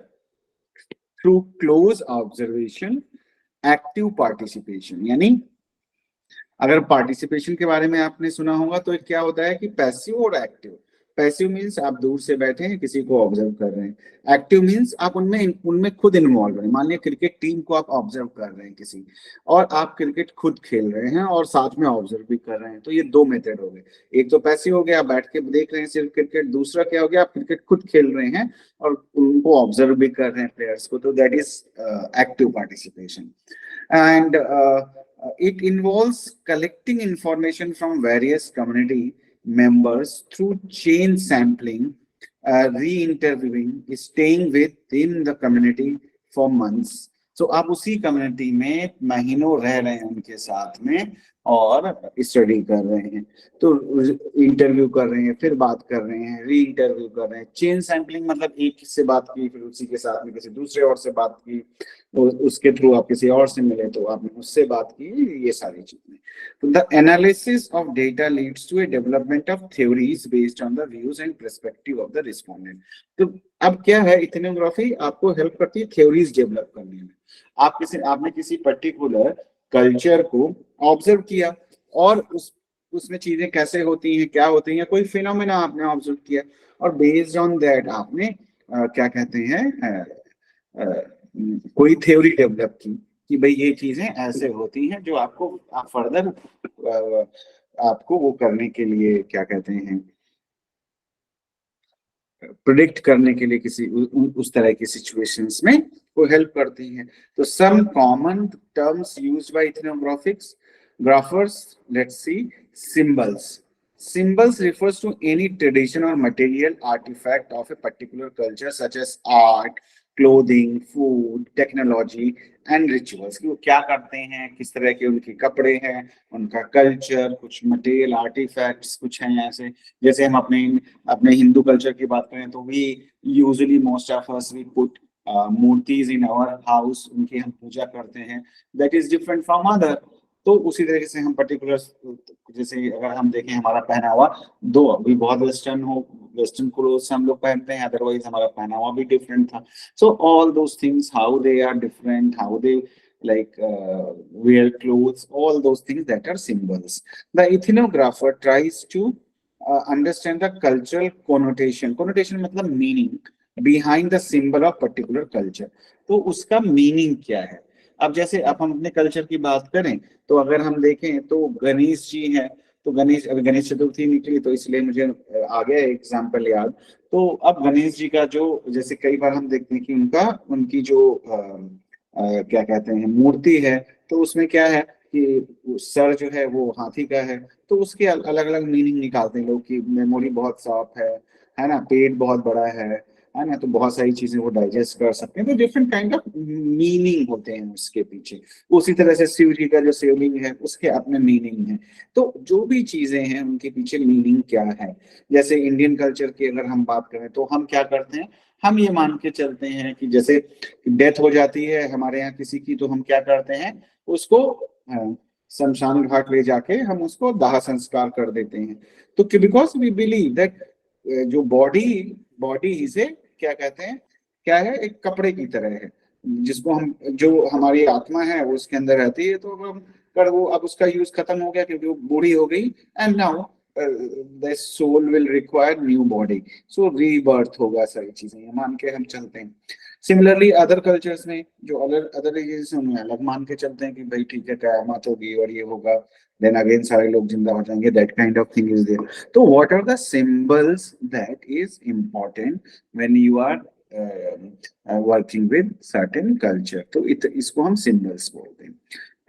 through close observation, active participation। यानी अगर participation के बारे में आपने सुना होगा तो क्या होता है कि पैसिव और एक्टिव। पैसिव मीन्स आप दूर से बैठे हैं, किसी को ऑब्जर्व कर रहे हैं। एक्टिव मीन्स आप उनमें उनमें खुद इन्वॉल्व हैं। मान लिया क्रिकेट टीम को आप ऑब्जर्व कर रहे हैं किसी, और आप क्रिकेट खुद खेल रहे हैं और साथ में ऑब्जर्व भी कर रहे हैं। तो ये दो मेथड हो गए, एक तो पैसिव हो गया, आप बैठ के देख रहे हैं सिर्फ क्रिकेट, दूसरा क्या हो गया, आप क्रिकेट खुद खेल रहे हैं और उनको ऑब्जर्व भी कर रहे हैं प्लेयर्स को, तो that is active participation. And it involves collecting information from various community members through chain sampling, re-interviewing, staying within the community for months. So आप उसी कम्युनिटी में महीनों रह रहे हैं उनके साथ में और स्टडी कर रहे हैं, तो इंटरव्यू कर रहे हैं, फिर बात कर रहे हैं, री इंटरव्यू कर रहे हैं। चेन सैम्पलिंग मतलब एक से बात की, फिर उसी के साथ में किसी दूसरे और से बात की, उसके थ्रू आप किसी और से मिले तो आपने उससे बात की, ये सारी चीजें। तो the analysis of data leads to a development of theories based on the views and perspective of the respondent. तो अब क्या है, इथनोग्राफी आपको हेल्प करती है थ्योरीज डेवलप करने में। आपने किसी पर्टिकुलर कल्चर को ऑब्जर्व किया और उसमें चीजें कैसे होती हैं, क्या होती हैं, कोई फिनोमेना आपने ऑब्जर्व किया, और बेस्ड ऑन दैट आपने क्या कहते हैं कोई थ्योरी डेवलप की कि भाई ये चीजें ऐसे होती हैं, जो आपको फर्दर आपको वो करने के लिए क्या कहते हैं, प्रिडिक्ट करने के लिए किसी उस तरह की सिचुएशंस में वो हेल्प करती हैं। तो some common terms used by ethnographers, let's see, symbols. Symbols refers to any tradition or material artifact of a particular culture such as art, clothing, food, technology and rituals। कि वो क्या करते हैं, किस तरह के उनके कपड़े हैं, उनका कल्चर, कुछ मटेरियल आर्टिफैक्ट्स कुछ हैं ऐसे। जैसे हम अपने हिंदू कल्चर की बात करें तो we usually most of us we put मूर्तिज इन आवर हाउस, उनकी हम पूजा करते हैं, that is different from other. तो उसी तरीके से हम पर्टिकुलर, जैसे अगर हम देखें हमारा पहनावा, दो अभी बहुत वेस्टर्न क्लोथ्स हम लोग पहनते हैं, अदरवाइज हमारा पहनावा भी डिफरेंट था। So all those things, how they are different, how they like wear clothes, all those things that are symbols. The ethnographer tries to understand the cultural connotation मतलब meaning behind the symbol of particular culture। तो उसका meaning क्या है। अब जैसे अब हम अपने कल्चर की बात करें तो अगर हम देखें तो गणेश जी हैं, तो गणेश चतुर्थी निकली तो इसलिए मुझे आ गया एग्जाम्पल याद। तो अब गणेश जी का जो, जैसे कई बार हम देखते हैं कि उनकी जो क्या कहते हैं मूर्ति है, तो उसमें क्या है कि सर जो है वो हाथी का है, तो उसके अलग अलग मीनिंग निकालते हैं लोग कि मेमोरी बहुत सॉफ्ट है ना, पेट बहुत बड़ा है ना, तो बहुत सारी चीजें वो डाइजेस्ट कर सकते हैं। तो डिफरेंट काइंड ऑफ मीनिंग होते हैं उसके पीछे। उसी तरह से शिव जी का जो शिवलिंग है उसके अपने मीनिंग है। तो जो भी चीजें हैं उनके पीछे मीनिंग क्या है। जैसे इंडियन कल्चर की अगर हम बात करें तो हम क्या करते हैं, हम ये मान के चलते हैं कि जैसे डेथ हो जाती है हमारे यहाँ किसी की, तो हम क्या करते हैं, उसको शमशान घाट ले जाके हम उसको दाह संस्कार कर देते हैं। तो बिकॉज वी बिलीव दैट जो बॉडी इसे क्या कहते हैं, क्या है, एक कपड़े की तरह है, जिसको हम, जो हमारी आत्मा है वो उसके अंदर रहती है। तो हम कर वो अब उसका यूज खत्म हो गया क्योंकि वो बूढ़ी हो गई, and now the soul will require new body, so rebirth होगा, सारी चीजें ये मान के हम चलते हैं। सिमिलरली अदर कल्चर्स में जो अदर रिलीजन है उनमें अलग मान के चलते हैं कि भाई ठीक है कयामत होगी और ये होगा, देन अगेन सारे लोग जिंदा हो जाएंगे, that kind of thing is there. तो what are the symbols that is important when you are working with certain culture, तो इसको हम सिंबल्स बोलते हैं।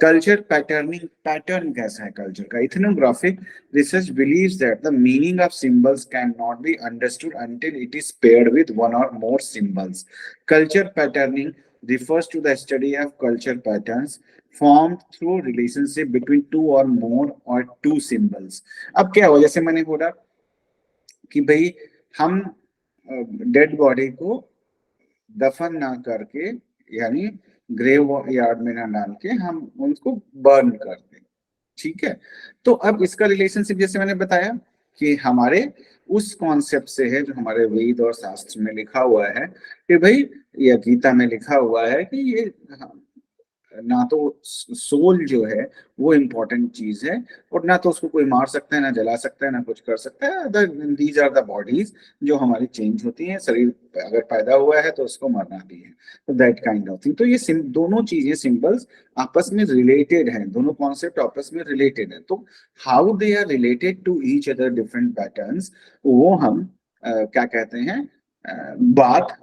कल्चर पैटर्निंग, पैटर्न कैसा है कल्चर का। Ethnographic research believes that the meaning of symbols can not be understood until it is paired with one or more symbols. Culture patterning refers to the study of culture patterns formed through relationship between two or more or two symbols। अब क्या हो, जैसे मैंने बोला कि भाई हम dead body को दफन ना करके, यानी ग्रेव यार्ड में ना डाल के हम उनको बर्न कर दें, ठीक है। तो अब इसका रिलेशनशिप जैसे मैंने बताया कि हमारे उस कॉन्सेप्ट से है जो हमारे वेद और शास्त्र में लिखा हुआ है कि भाई, या गीता में लिखा हुआ है कि ये ना तो सोल जो है वो इम्पोर्टेंट चीज है, और ना तो उसको कोई मार सकता है, ना जला सकता है, ना कुछ कर सकता है। दीज आर द बॉडीज जो हमारी चेंज होती हैं। शरीर अगर पैदा हुआ है तो उसको मरना भी है, तो दैट काइंड ऑफ थिंग। तो ये दोनों चीजें, सिंबल्स आपस में रिलेटेड हैं, दोनों कॉन्सेप्ट आपस में रिलेटेड है। तो how they are related to each other different patterns, वो हम क्या कहते हैं, बात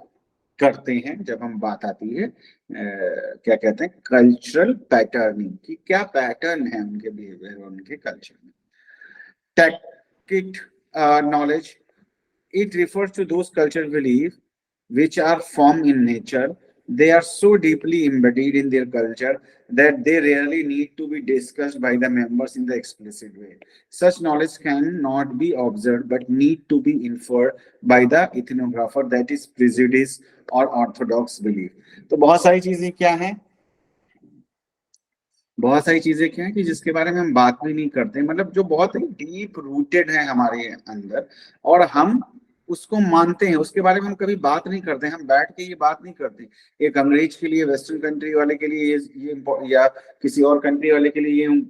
करते हैं जब हम बात आती है क्या कहते हैं, कल्चरल पैटर्निंग की। क्या पैटर्न है उनके बिहेवियर और उनके कल्चर में। tacit knowledge, it refers to those cultural beliefs which are formed in nature. They are so deeply embedded in their culture that they rarely need to be discussed by the members in the explicit way. Such knowledge cannot be observed but need to be inferred by the ethnographer, that is prejudice or orthodox belief. तो बहुत सारी चीजें क्या हैं, बहुत सारी चीजें क्या है कि जिसके बारे में हम बात भी नहीं करते, मतलब जो बहुत ही डीप रूटेड है हमारे अंदर, और हम उसको मानते हैं, उसके बारे में हम कभी बात नहीं करते, हम बैठ के ये बात नहीं करते। एक अंग्रेज के लिए, वेस्टर्न कंट्री वाले के लिए ये या किसी और कंट्री वाले के लिए ये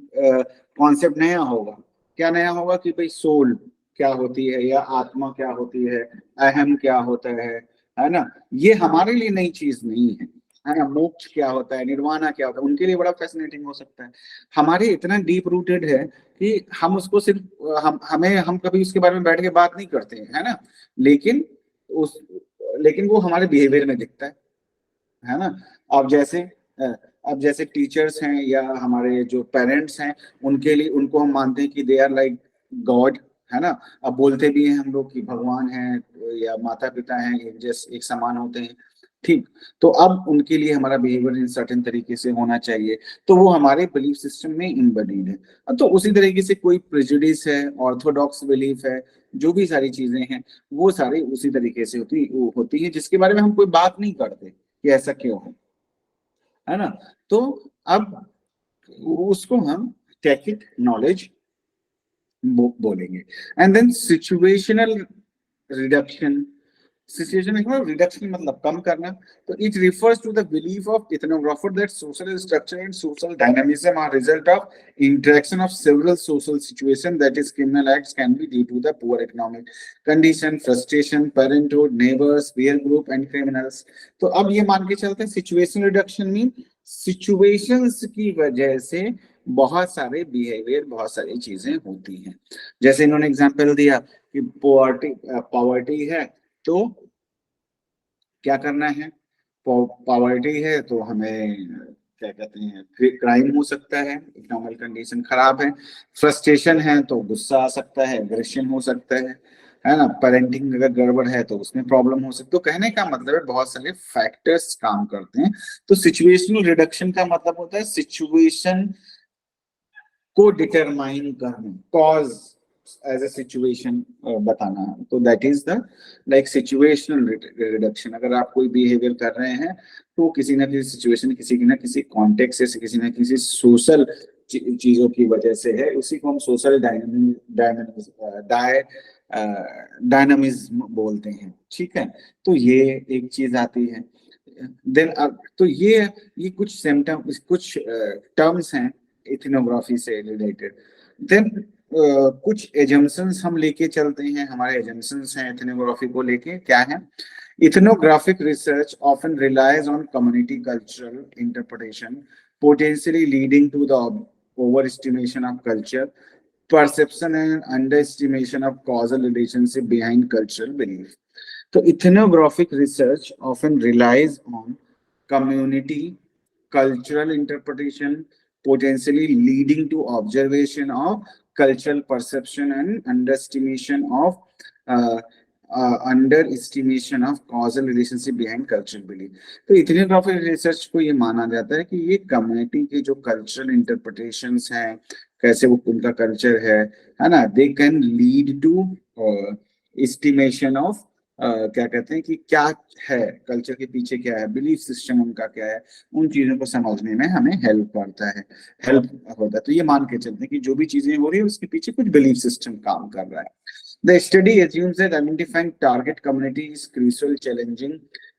कॉन्सेप्ट नया होगा। क्या नया होगा कि भाई सोल क्या होती है, या आत्मा क्या होती है, अहम क्या होता है ना। ये हमारे लिए नई चीज नहीं है ना। मोक्ष क्या होता है, निर्वाणा क्या होता है, उनके लिए बड़ा फैसिनेटिंग हो सकता है। हमारे इतना डीप रूटेड है कि हम उसको सिर्फ हम कभी उसके बारे में बैठ के बात नहीं करते हैं, है ना। लेकिन वो हमारे बिहेवियर में दिखता है ना। अब जैसे टीचर्स हैं या हमारे जो पेरेंट्स हैं, उनके लिए, उनको हम मानते हैं कि दे आर लाइक गॉड, है ना। अब बोलते भी हैं हम लोग कि भगवान हैं या माता पिता हैं, एक समान होते हैं, ठीक। तो अब उनके लिए हमारा बिहेवियर इन सर्टेन तरीके से होना चाहिए, तो वो हमारे बिलीफ सिस्टम में इम्बेडेड है। तो उसी तरीके से कोई प्रेजुडिस है, ऑर्थोडॉक्स बिलीफ है, जो भी सारी चीजें हैं वो सारी उसी तरीके से होती है, जिसके बारे में हम कोई बात नहीं करते कि ऐसा क्यों है ना। तो अब उसको हम टैकिट नॉलेज बोलेंगे। And then situational reduction. Situational reduction मतलब कम करना। तो it refers to the belief of ethnographer that social structure and social dynamism are result of interaction of several social situations, that is criminal acts can be due to the poor economic condition, frustration, parenthood, neighbors, peer group and criminals. तो अब ये मान के चलते हैं situational reduction mean situations की वजह से बहुत सारे बिहेवियर, बहुत सारी चीजें होती हैं। जैसे इन्होंने एग्जांपल दिया कि पॉवर्टी है तो क्या करना है, पॉवर्टी है तो हमें क्या कहते हैं, क्राइम हो सकता है, इकोनॉमिक कंडीशन खराब है। फ्रस्ट्रेशन है तो गुस्सा आ सकता है, एग्रेशन हो सकता है ना। पेरेंटिंग अगर गड़बड़ है तो उसमें प्रॉब्लम हो सकती है। तो कहने का मतलब है बहुत सारे फैक्टर्स काम करते हैं। तो सिचुएशनल रिडक्शन का मतलब होता है सिचुएशन को डिटरमाइन करना, कॉज एज ए सिचुएशन बताना। तो that is the like situational reduction. अगर आप कोई बिहेवियर कर रहे हैं तो किसी ना किसी सिचुएशन, किसी ना किसी कॉन्टेक्स्ट से, किसी ना किसी सोशल चीजों की वजह से है। उसी को हम सोशल डायनामिज्म बोलते हैं, ठीक है। तो ये एक चीज आती है। देन तो ये कुछ सिम्टम्स, कुछ टर्म्स हैं इथनोग्राफी से रिलेटेड। देन कुछ एजम्पशंस हम लेके चलते हैं, हमारे एजम्पशंस हैं इथनोग्राफी को लेके। क्या है, ethnographic research often relies on community cultural interpretation, potentially leading to the overestimation of culture, perception and underestimation of causal relationship behind cultural belief. So ethnographic research often relies on community cultural interpretation, potentially leading to observation of cultural perception and underestimation of underestimation of causal relationship behind cultural belief. तो ethnographic research को ये माना जाता है कि ये community के जो कल्चरल इंटरप्रिटेशंस हैं, कैसे वो उनका कल्चर है ना, they can lead to estimation of क्या कहते हैं कि क्या है कल्चर के पीछे, क्या है बिलीफ सिस्टम उनका, क्या है, उन चीजों को समझने में हमें हेल्प करता है, हेल्प होता है। तो ये मान के चलते हैं कि जो भी चीजें हो रही है उसके पीछे कुछ बिलीफ सिस्टम काम कर रहा है। The study assumes that identifying target community is crucial, challenging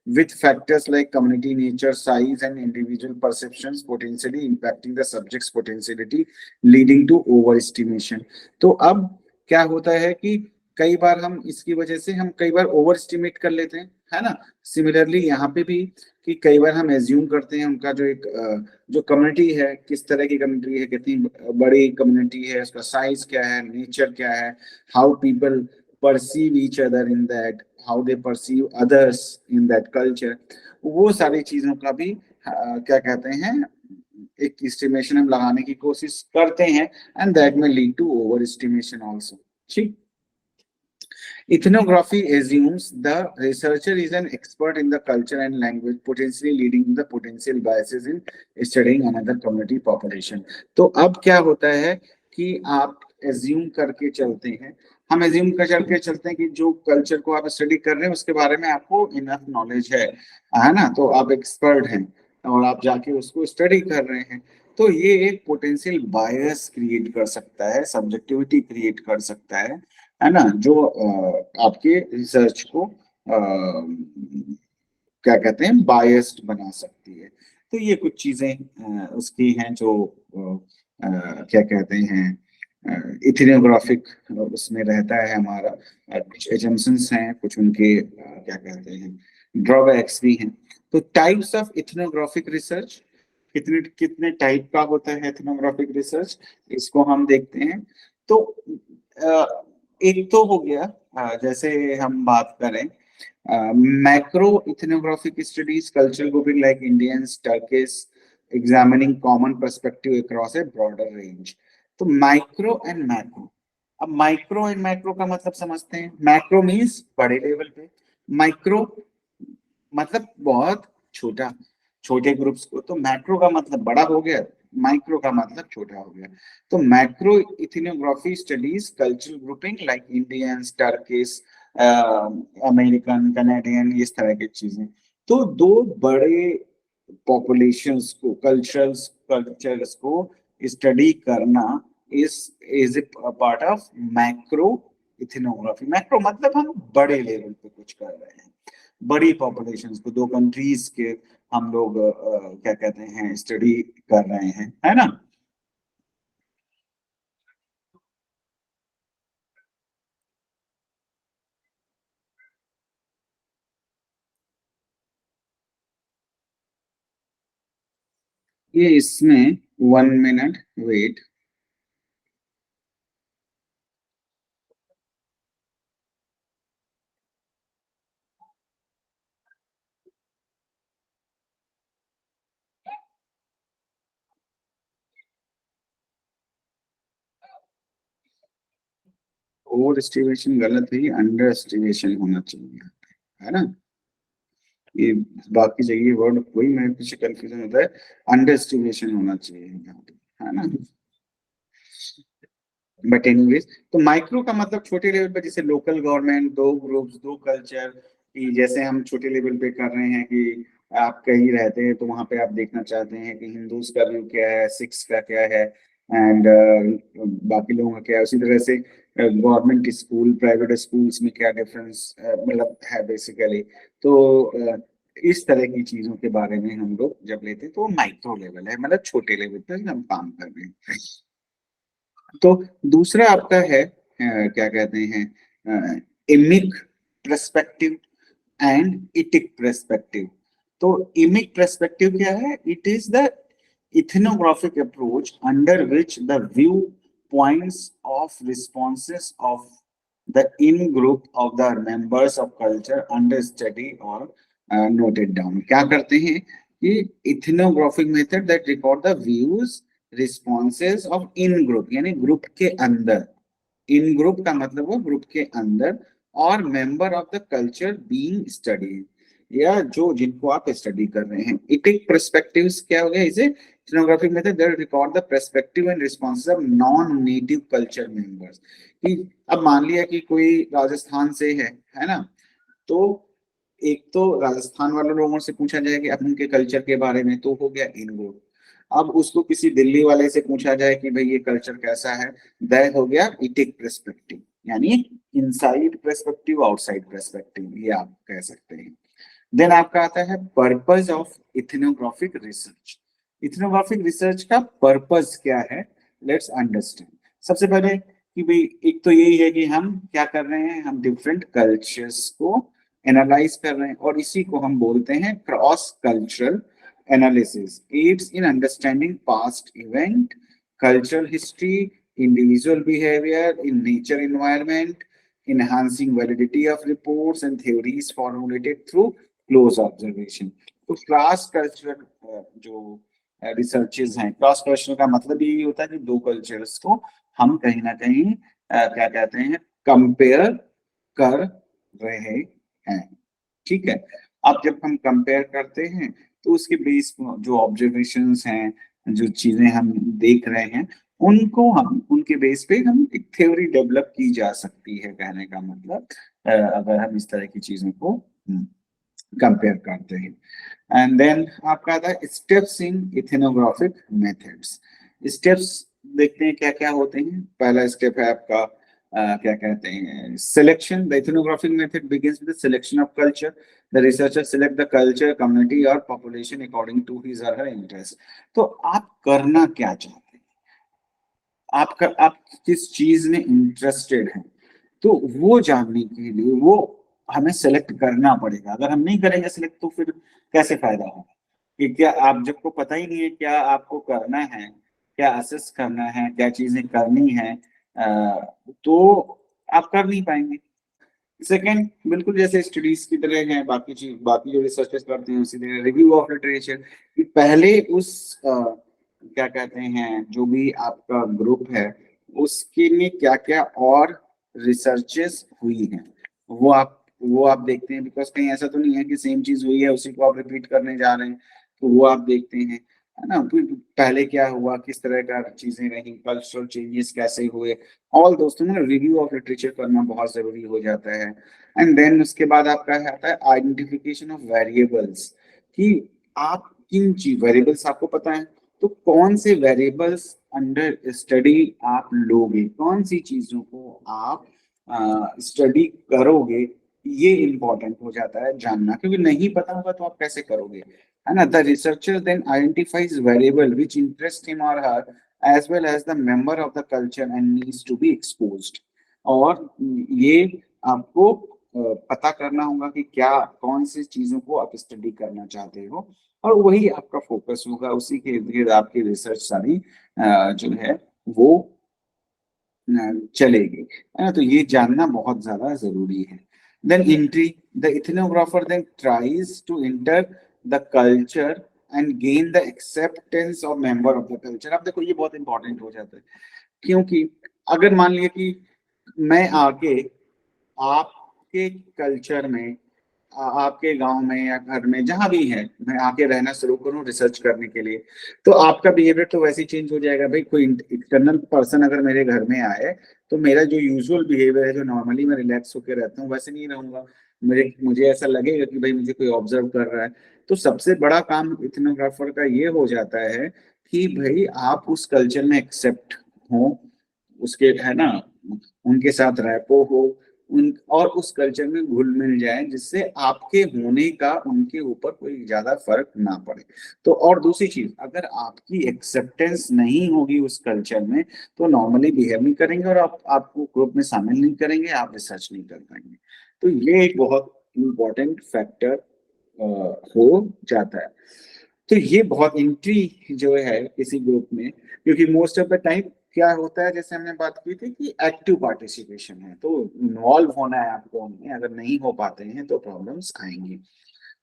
with factors like community nature, size and individual perceptions potentially impacting the subject's potentiality leading to overestimation। तो अब क्या होता है कि कई बार हम इसकी वजह से हम कई बार ओवर एस्टिमेट कर लेते हैं, है ना। सिमिलरली यहाँ पे भी कि कई बार हम एज्यूम करते हैं उनका जो एक जो कम्युनिटी है, किस तरह की कम्युनिटी है, कितनी बड़ी कम्युनिटी है, उसका साइज क्या है, नेचर क्या है, how people perceive each other in that, how they perceive others in that culture, वो सारी चीजों का भी क्या कहते हैं एक एस्टिमेशन हम लगाने की कोशिश करते हैं, एंड दैट में lead to over estimation also. ठीक। Ethnography assumes the researcher is an expert in the culture and language, potentially leading to the potential biases in studying another community population। तो अब क्या होता है कि आप assume करके चलते हैं, हम assume करके चलते हैं कि जो कल्चर को आप स्टडी कर रहे हैं उसके बारे में आपको इनफ नॉलेज है ना, तो आप एक्सपर्ट हैं और आप जाके उसको स्टडी कर रहे हैं, तो ये एक पोटेंशियल बायस क्रिएट कर सकता है, सब्जेक्टिविटी क्रिएट कर सकता है ना, जो आपके रिसर्च को क्या कहते हैं बायस्ड बना सकती है। तो ये कुछ चीजें उसकी हैं जो क्या कहते हैं इथनोग्राफिक उसमें रहता है हमारा, कुछ एजम्पशंस हैं, कुछ उनके क्या कहते हैं ड्रॉबैक्स भी हैं। तो टाइप्स ऑफ इथनोग्राफिक रिसर्च, कितने कितने टाइप का होता है इथनोग्राफिक रिसर्च, इसको हम देखते हैं। तो एक तो हो गया जैसे हम बात करें macro ethnographic studies, cultural grouping like Indians, Turkish, examining common perspective across a broader range. तो माइक्रो एंड मैक्रो, अब माइक्रो एंड मैक्रो का मतलब समझते हैं। मैक्रो मीन्स बड़े लेवल पे, माइक्रो मतलब बहुत छोटा, छोटे ग्रुप्स को, तो मैक्रो का मतलब बड़ा हो गया, माइक्रो का मतलब छोटा हो गया। तो macro ethnography studies cultural grouping like Indians, Turkish, American, Canadian, इस तरह की चीजें। तो दो बड़े पॉपुलेशंस को, कल्चर्स को स्टडी करना is a part of macro ethnography. Macro मतलब हम बड़े लेवल पे कुछ कर रहे हैं, बड़ी पॉपुलेशंस को, दो कंट्रीज के हम लोग क्या कहते हैं स्टडी कर रहे हैं, है ना। ये इसमें 1 मिनट वेट। ओवर एस्टिमेशन गलत है, अंडर एस्टिमेशन होना चाहिए, है ना। ये बाकी जगह वर्ड कोई में कुछ कंफ्यूजन होता है, अंडर एस्टिमेशन होना चाहिए यहाँ पे, है ना। बट एनीवेज, तो माइक्रो का मतलब छोटे लेवल पे, जैसे लोकल गवर्नमेंट, दो ग्रुप्स, दो कल्चर की, जैसे हम छोटे लेवल पे कर रहे हैं कि आप कहीं रहते हैं तो वहां पे आप देखना चाहते हैं कि हिंदूज का व्यू क्या है, सिख्स का क्या है, एंड बाकी लोगों का क्या है। उसी तरह से गवर्नमेंट स्कूल, प्राइवेट स्कूल्स में क्या डिफरेंस मतलब है बेसिकली। तो इस तरह की चीजों के बारे में हम लोग जब लेते हैं तो माइक्रो लेवल है, मतलब छोटे लेवल पे हम काम कर रहे हैं। तो दूसरा आपका है क्या कहते हैं इमिक पर्सपेक्टिव एंड इटिक पर्सपेक्टिव। तो इमिक पर्सपेक्टिव क्या है? It is the ethnographic approach under which the view points of responses of the in group of the members of culture under study or noted down। क्या करते हैं कि ethnographic method that record the views responses of in group, यानी group के अंदर, इन group का मतलब वो ग्रुप के अंदर, और member of the culture being studied, या जो जिनको आप स्टडी कर रहे हैं। इटिक पर्सपेक्टिव्स क्या हो गया? इसे ethnographic method that record the perspective and responses of non-native culture members। कि अब मान लिया कि कोई राजस्थान से है ना, तो एक तो राजस्थान वाले लोगों से पूछा जाए कि उनके कल्चर के बारे में, तो हो गया इन ग्रुप। अब उसको किसी दिल्ली वाले से पूछा जाए कि भाई ये कल्चर कैसा है, दैट हो गया इटिक पर्सपेक्टिव, यानी इनसाइड पर्सपेक्टिव, आउटसाइड पर्सपेक्टिव, ये आप कह सकते हैं। देन आपका आता है purpose of ethnographic research. Ethnographic research का पर्पस क्या है, लेट्स अंडरस्टैंड। सबसे पहले कि भाई एक तो यही है कि हम क्या कर रहे हैं, हम डिफरेंट कल्चर्स को एनालाइज कर रहे हैं, और इसी को हम बोलते हैं cross cultural analysis. Aids in understanding past event, cultural history, individual behaviour in nature environment, enhancing validity of reports and theories formulated through close observation। तो क्रॉस कल्चरल जो रिसर्चेज हैं, क्रॉस कल्चरल का मतलब यही होता है कि दो कल्चर्स को हम कहीं ना कहीं क्या कहते हैं, कंपेयर कर रहे हैं। ठीक है, अब जब हम कंपेयर करते हैं तो उसके बेस जो ऑब्जर्वेशंस हैं, जो चीजें हम देख रहे हैं, उनको हम उनके बेस पे हम एक थ्योरी डेवलप की जा सकती है। कहने का मतलब अगर हम इस तरह की चीजों को कंपेयर करते हैं। एंड देन आपका आता है steps in ethnographic methods. Steps देखते हैं क्या क्या होते हैं। पहला स्टेप है आपका क्या कहते हैं, selection. The ethnographic method begins with the selection of culture. The researcher select the culture, community or population according to his or her interest. तो आप करना क्या चाहते हैं, आप किस चीज में इंटरेस्टेड हैं, तो वो जानने के लिए वो हमें सेलेक्ट करना पड़ेगा। अगर हम नहीं करेंगे सिलेक्ट तो फिर कैसे फायदा होगा, कि क्या आप जब को पता ही नहीं है क्या आपको करना है, क्या असेस करना है, क्या चीजें करनी है, तो आप कर नहीं पाएंगे। सेकंड, बिल्कुल जैसे स्टडीज की तरह है, बाकी चीज, बाकी जो रिसर्चेस करते हैं उसी तरह रिव्यू ऑफ लिटरेचर, कि पहले उस क्या कहते हैं, जो भी आपका ग्रुप है उसके में क्या क्या और रिसर्चेस हुई हैं वो आप देखते हैं। बिकॉज कहीं ऐसा तो नहीं है कि सेम चीज हुई है उसी को आप रिपीट करने जा रहे हैं, तो वो आप देखते हैं, है ना। फिर पहले क्या हुआ, किस तरह का चीजें रही, कल्चरल चेंजेस कैसे हुए, ऑल दोस्तों में रिव्यू ऑफ लिटरेचर करना बहुत जरूरी हो जाता है। एंड देन उसके बाद आपका आता है आइडेंटिफिकेशन ऑफ वेरिएबल्स, कि आप किन चीज, वेरिएबल्स आपको पता है तो कौन से वेरिएबल्स अंडर स्टडी आप लोगे, कौन सी चीजों को आप स्टडी करोगे, ये इंपॉर्टेंट हो जाता है जानना, क्योंकि नहीं पता होगा तो आप कैसे करोगे, है ना। The researcher then identifies variable which interest him और her as well as the member of the culture and needs to be exposed। और ये आपको पता करना होगा कि क्या कौन सी चीजों को आप स्टडी करना चाहते हो, और वही आपका फोकस होगा, उसी के इर्द गिर्द आपकी रिसर्च सारी जो है वो चलेगी, है ना। तो ये जानना बहुत ज्यादा जरूरी है। Then entry, the ethnographer then tries to enter the culture and gain the acceptance of member of the culture. अब देखो ये बहुत इंपॉर्टेंट हो जाता है, क्योंकि अगर मान लिया कि मैं आके आपके कल्चर में, आपके गांव में या घर में जहां भी है, मैं आके रहना शुरू करूं रिसर्च करने के लिए, तो आपका बिहेवियर तो वैसे ही चेंज हो जाएगा। भाई कोई एक्सटर्नल पर्सन अगर मेरे घर में आए तो मेरा जो यूजुअल बिहेवियर है, जो नॉर्मली मैं रिलैक्स होकर रहता हूँ, वैसे नहीं रहूंगा। मुझे ऐसा लगेगा कि भाई मुझे कोई ऑब्जर्व कर रहा है। तो सबसे बड़ा काम इथनोग्राफर का ये हो जाता है कि भाई आप उस कल्चर में एक्सेप्ट हो, उसके, है ना, उनके साथ रैपो हो, उन और उस कल्चर में घुल मिल जाए, जिससे आपके होने का उनके ऊपर कोई ज्यादा फर्क ना पड़े। तो और दूसरी चीज, अगर आपकी एक्सेप्टेंस नहीं होगी उस कल्चर में तो नॉर्मली बिहेव नहीं करेंगे और आपको ग्रुप में शामिल नहीं करेंगे, आप रिसर्च नहीं कर पाएंगे। तो ये एक बहुत इंपॉर्टेंट फैक्टर हो जाता है। तो ये बहुत एंट्री जो है किसी ग्रुप में, क्योंकि मोस्ट ऑफ द टाइम क्या होता है, जैसे हमने बात की थी कि एक्टिव पार्टिसिपेशन है, तो इन्वॉल्व होना है आपको उनमें, अगर नहीं हो पाते हैं तो प्रॉब्लम्स आएंगी।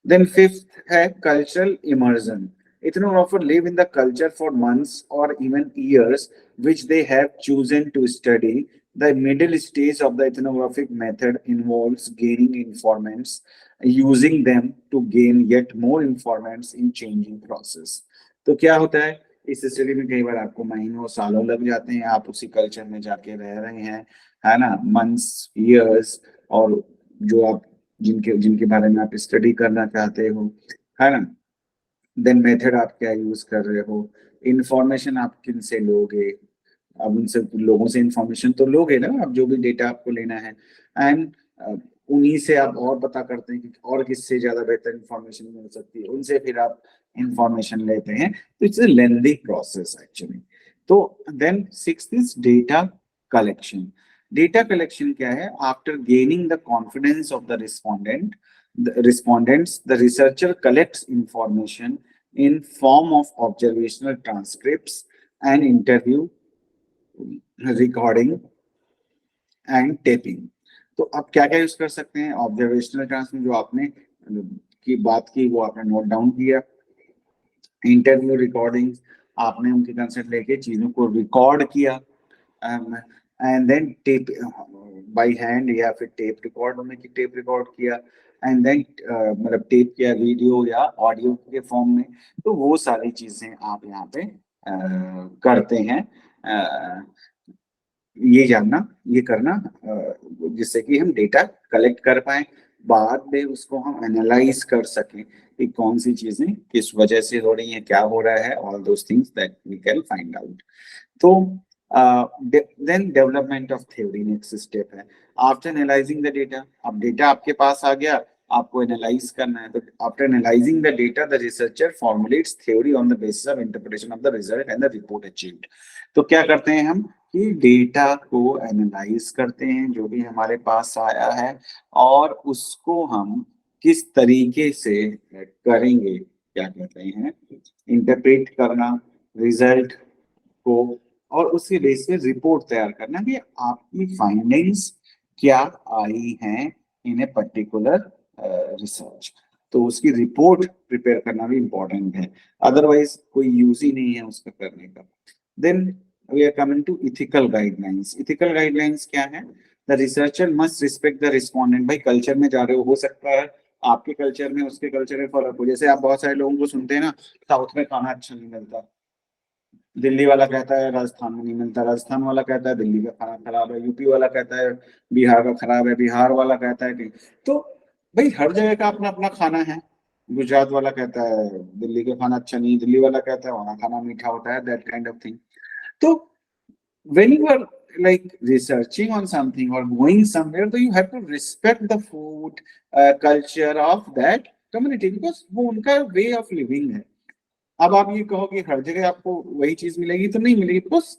Then fifth है cultural immersion। Ethnographer live in the culture for months or even years, which they have chosen to study। The middle stage of the ethnographic method involves gaining informants, using them to gain yet more informants in changing process। तो क्या होता है, इस study में कई बार आपको महीनों सालों लग जाते हैं, आप उसी कल्चर में जाके रह रहे हैं, है ना, मंथ्स, ईयर्स, और जो आप जिनके जिनके बारे में आप स्टडी करना चाहते हो, है ना। देन मेथड आप क्या यूज कर रहे हो, इंफॉर्मेशन आप किन से लोगे, अब उनसे लोगों से इंफॉर्मेशन तो लोगे ना आप, जो भी डेटा आपको लेना है। एंड उन्हीं से आप और पता करते हैं कि और किससे ज्यादा बेहतर इंफॉर्मेशन मिल सकती है, उनसे फिर आप इंफॉर्मेशन लेते हैं। तो it's a lengthy process actually. तो then sixth is data collection. Data collection क्या है? After gaining the confidence of the respondents, the researcher collects information in form of observational transcripts and interview recording and taping। तो अब क्या क्या use कर सकते हैं? ऑब्जर्वेशनल ट्रांसमिट जो आपने की बात की वो आपने नोट डाउन किया, इंटरव्यू रिकॉर्डिंग्स आपने उनकी कंसेंट लेके चीजों को रिकॉर्ड किया, and then tape by hand या फिर टेप रिकॉर्ड में की टेप रिकॉर्ड किया, एंड देन मतलब टेप किया वीडियो या ऑडियो के फॉर्म में। तो वो सारी चीजें आप यहाँ पे करते हैं। ये जानना, ये करना जिससे कि हम डेटा कलेक्ट कर पाए, बाद में उसको हम एनालाइज कर सकें कि कौन सी चीजें किस वजह से हो रही हैं, क्या हो रहा है, all those things that we can find out. तो then development of theory next step है। आफ्टर एनालाइजिंग द डेटा, अब डेटा आपके पास आ गया, आपको एनालाइज करना है। तो after analysing the data the researcher formulates theory on the basis of interpretation of the result and the report achieved. तो क्या करते हैं हम कि डेटा को एनालाइज करते हैं जो भी हमारे पास आया है, और उसको हम किस तरीके से करेंगे, क्या कहते हैं, इंटरप्रेट करना रिजल्ट को, और उसके बेस पे रिपोर्ट तैयार करना कि आपकी फाइंडिंग्स क्या आई हैं इन ए पर्टिकुलर रिसर्च। तो उसकी रिपोर्ट प्रिपेयर करना भी इम्पोर्टेंट है, अदरवाइज कोई यूज ही नहीं है उसका करने का। Then we are coming to ethical guidelines. Ethical guidelines क्या है? The researcher must respect the respondent. भाई कल्चर में जा रहे हो सकता है आपके कल्चर में उसके कल्चर में फर्क हो। जैसे आप बहुत सारे लोगों को सुनते हैं ना, साउथ में खाना अच्छा नहीं मिलता, दिल्ली वाला कहता है राजस्थान में नहीं मिलता, राजस्थान वाला कहता है दिल्ली का खाना खराब है, यूपी वाला कहता है बिहार का खराब है, बिहार वाला कहता है कि। तो भाई हर जगह का अपना अपना खाना है। गुजरात वाला कहता है दिल्ली का खाना अच्छा नहीं, दिल्ली वाला कहता है वहाँ खाना मीठा होता है, दैट काइंड ऑफ थिंग। तो when you are like researching on something or going somewhere, so you have to respect the food culture of that community, because वो उनका way of living है। अब आप ये कहो कि हर जगह आपको वही चीज मिलेगी, तो नहीं मिलेगी, because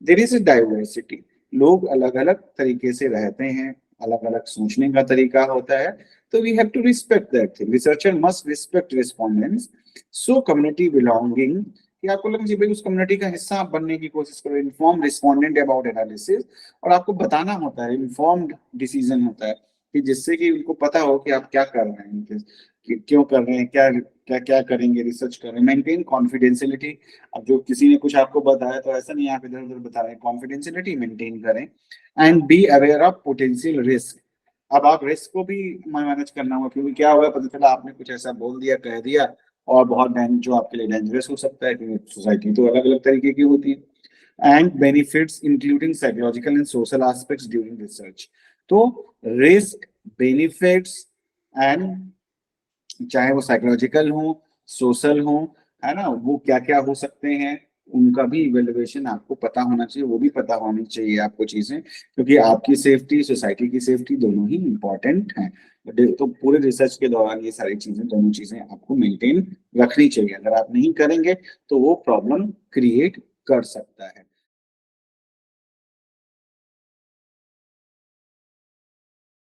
there is a diversity. लोग अलग अलग तरीके से रहते हैं, अलग अलग सोचने का तरीका होता है, तो we have to respect that thing. Researcher must respect respondents, so community belonging, कि आपको लगना चाहिए भाई उस कम्युनिटी का हिस्सा आप बनने की कोशिश करो। इन्फॉर्म रिस्पोंडेंट अबाउट एनालिसिस, और आपको बताना होता है, इन्फॉर्म्ड डिसीजन होता है, कि जिससे कि उनको पता हो कि आप क्या कर रहे हैं, क्यों कर रहे हैं, क्या क्या क्या करेंगे, रिसर्च कर रहे हैं। Maintain confidentiality. अब जो किसी ने कुछ आपको बताया तो ऐसा नहीं आप इधर उधर बता रहे हैं, कॉन्फिडेंशियलिटी मेंटेन करें। And be aware of potential risk. अब आप रिस्क को भी मैनेज करना होगा, क्योंकि क्या होगा, पता चला आपने कुछ ऐसा बोल दिया, कह दिया, और बहुत जो आपके लिए डेंजरस हो सकता है, क्योंकि सोसाइटी तो अलग अलग तरीके की होती है। And benefits including psychological and social aspects during research. तो रिस्क, बेनिफिट्स एंड चाहे वो साइकोलॉजिकल हो, सोशल हो, है ना, वो क्या क्या हो सकते हैं, उनका भी इवेल्युएशन आपको पता होना चाहिए, वो भी पता होनी चाहिए आपको चीजें, क्योंकि आपकी सेफ्टी, सोसाइटी की सेफ्टी दोनों ही इंपॉर्टेंट हैं। तो पूरे रिसर्च के दौरान ये सारी चीजें, दोनों चीजें आपको मेंटेन रखनी चाहिए। अगर आप नहीं करेंगे तो वो प्रॉब्लम क्रिएट कर सकता है।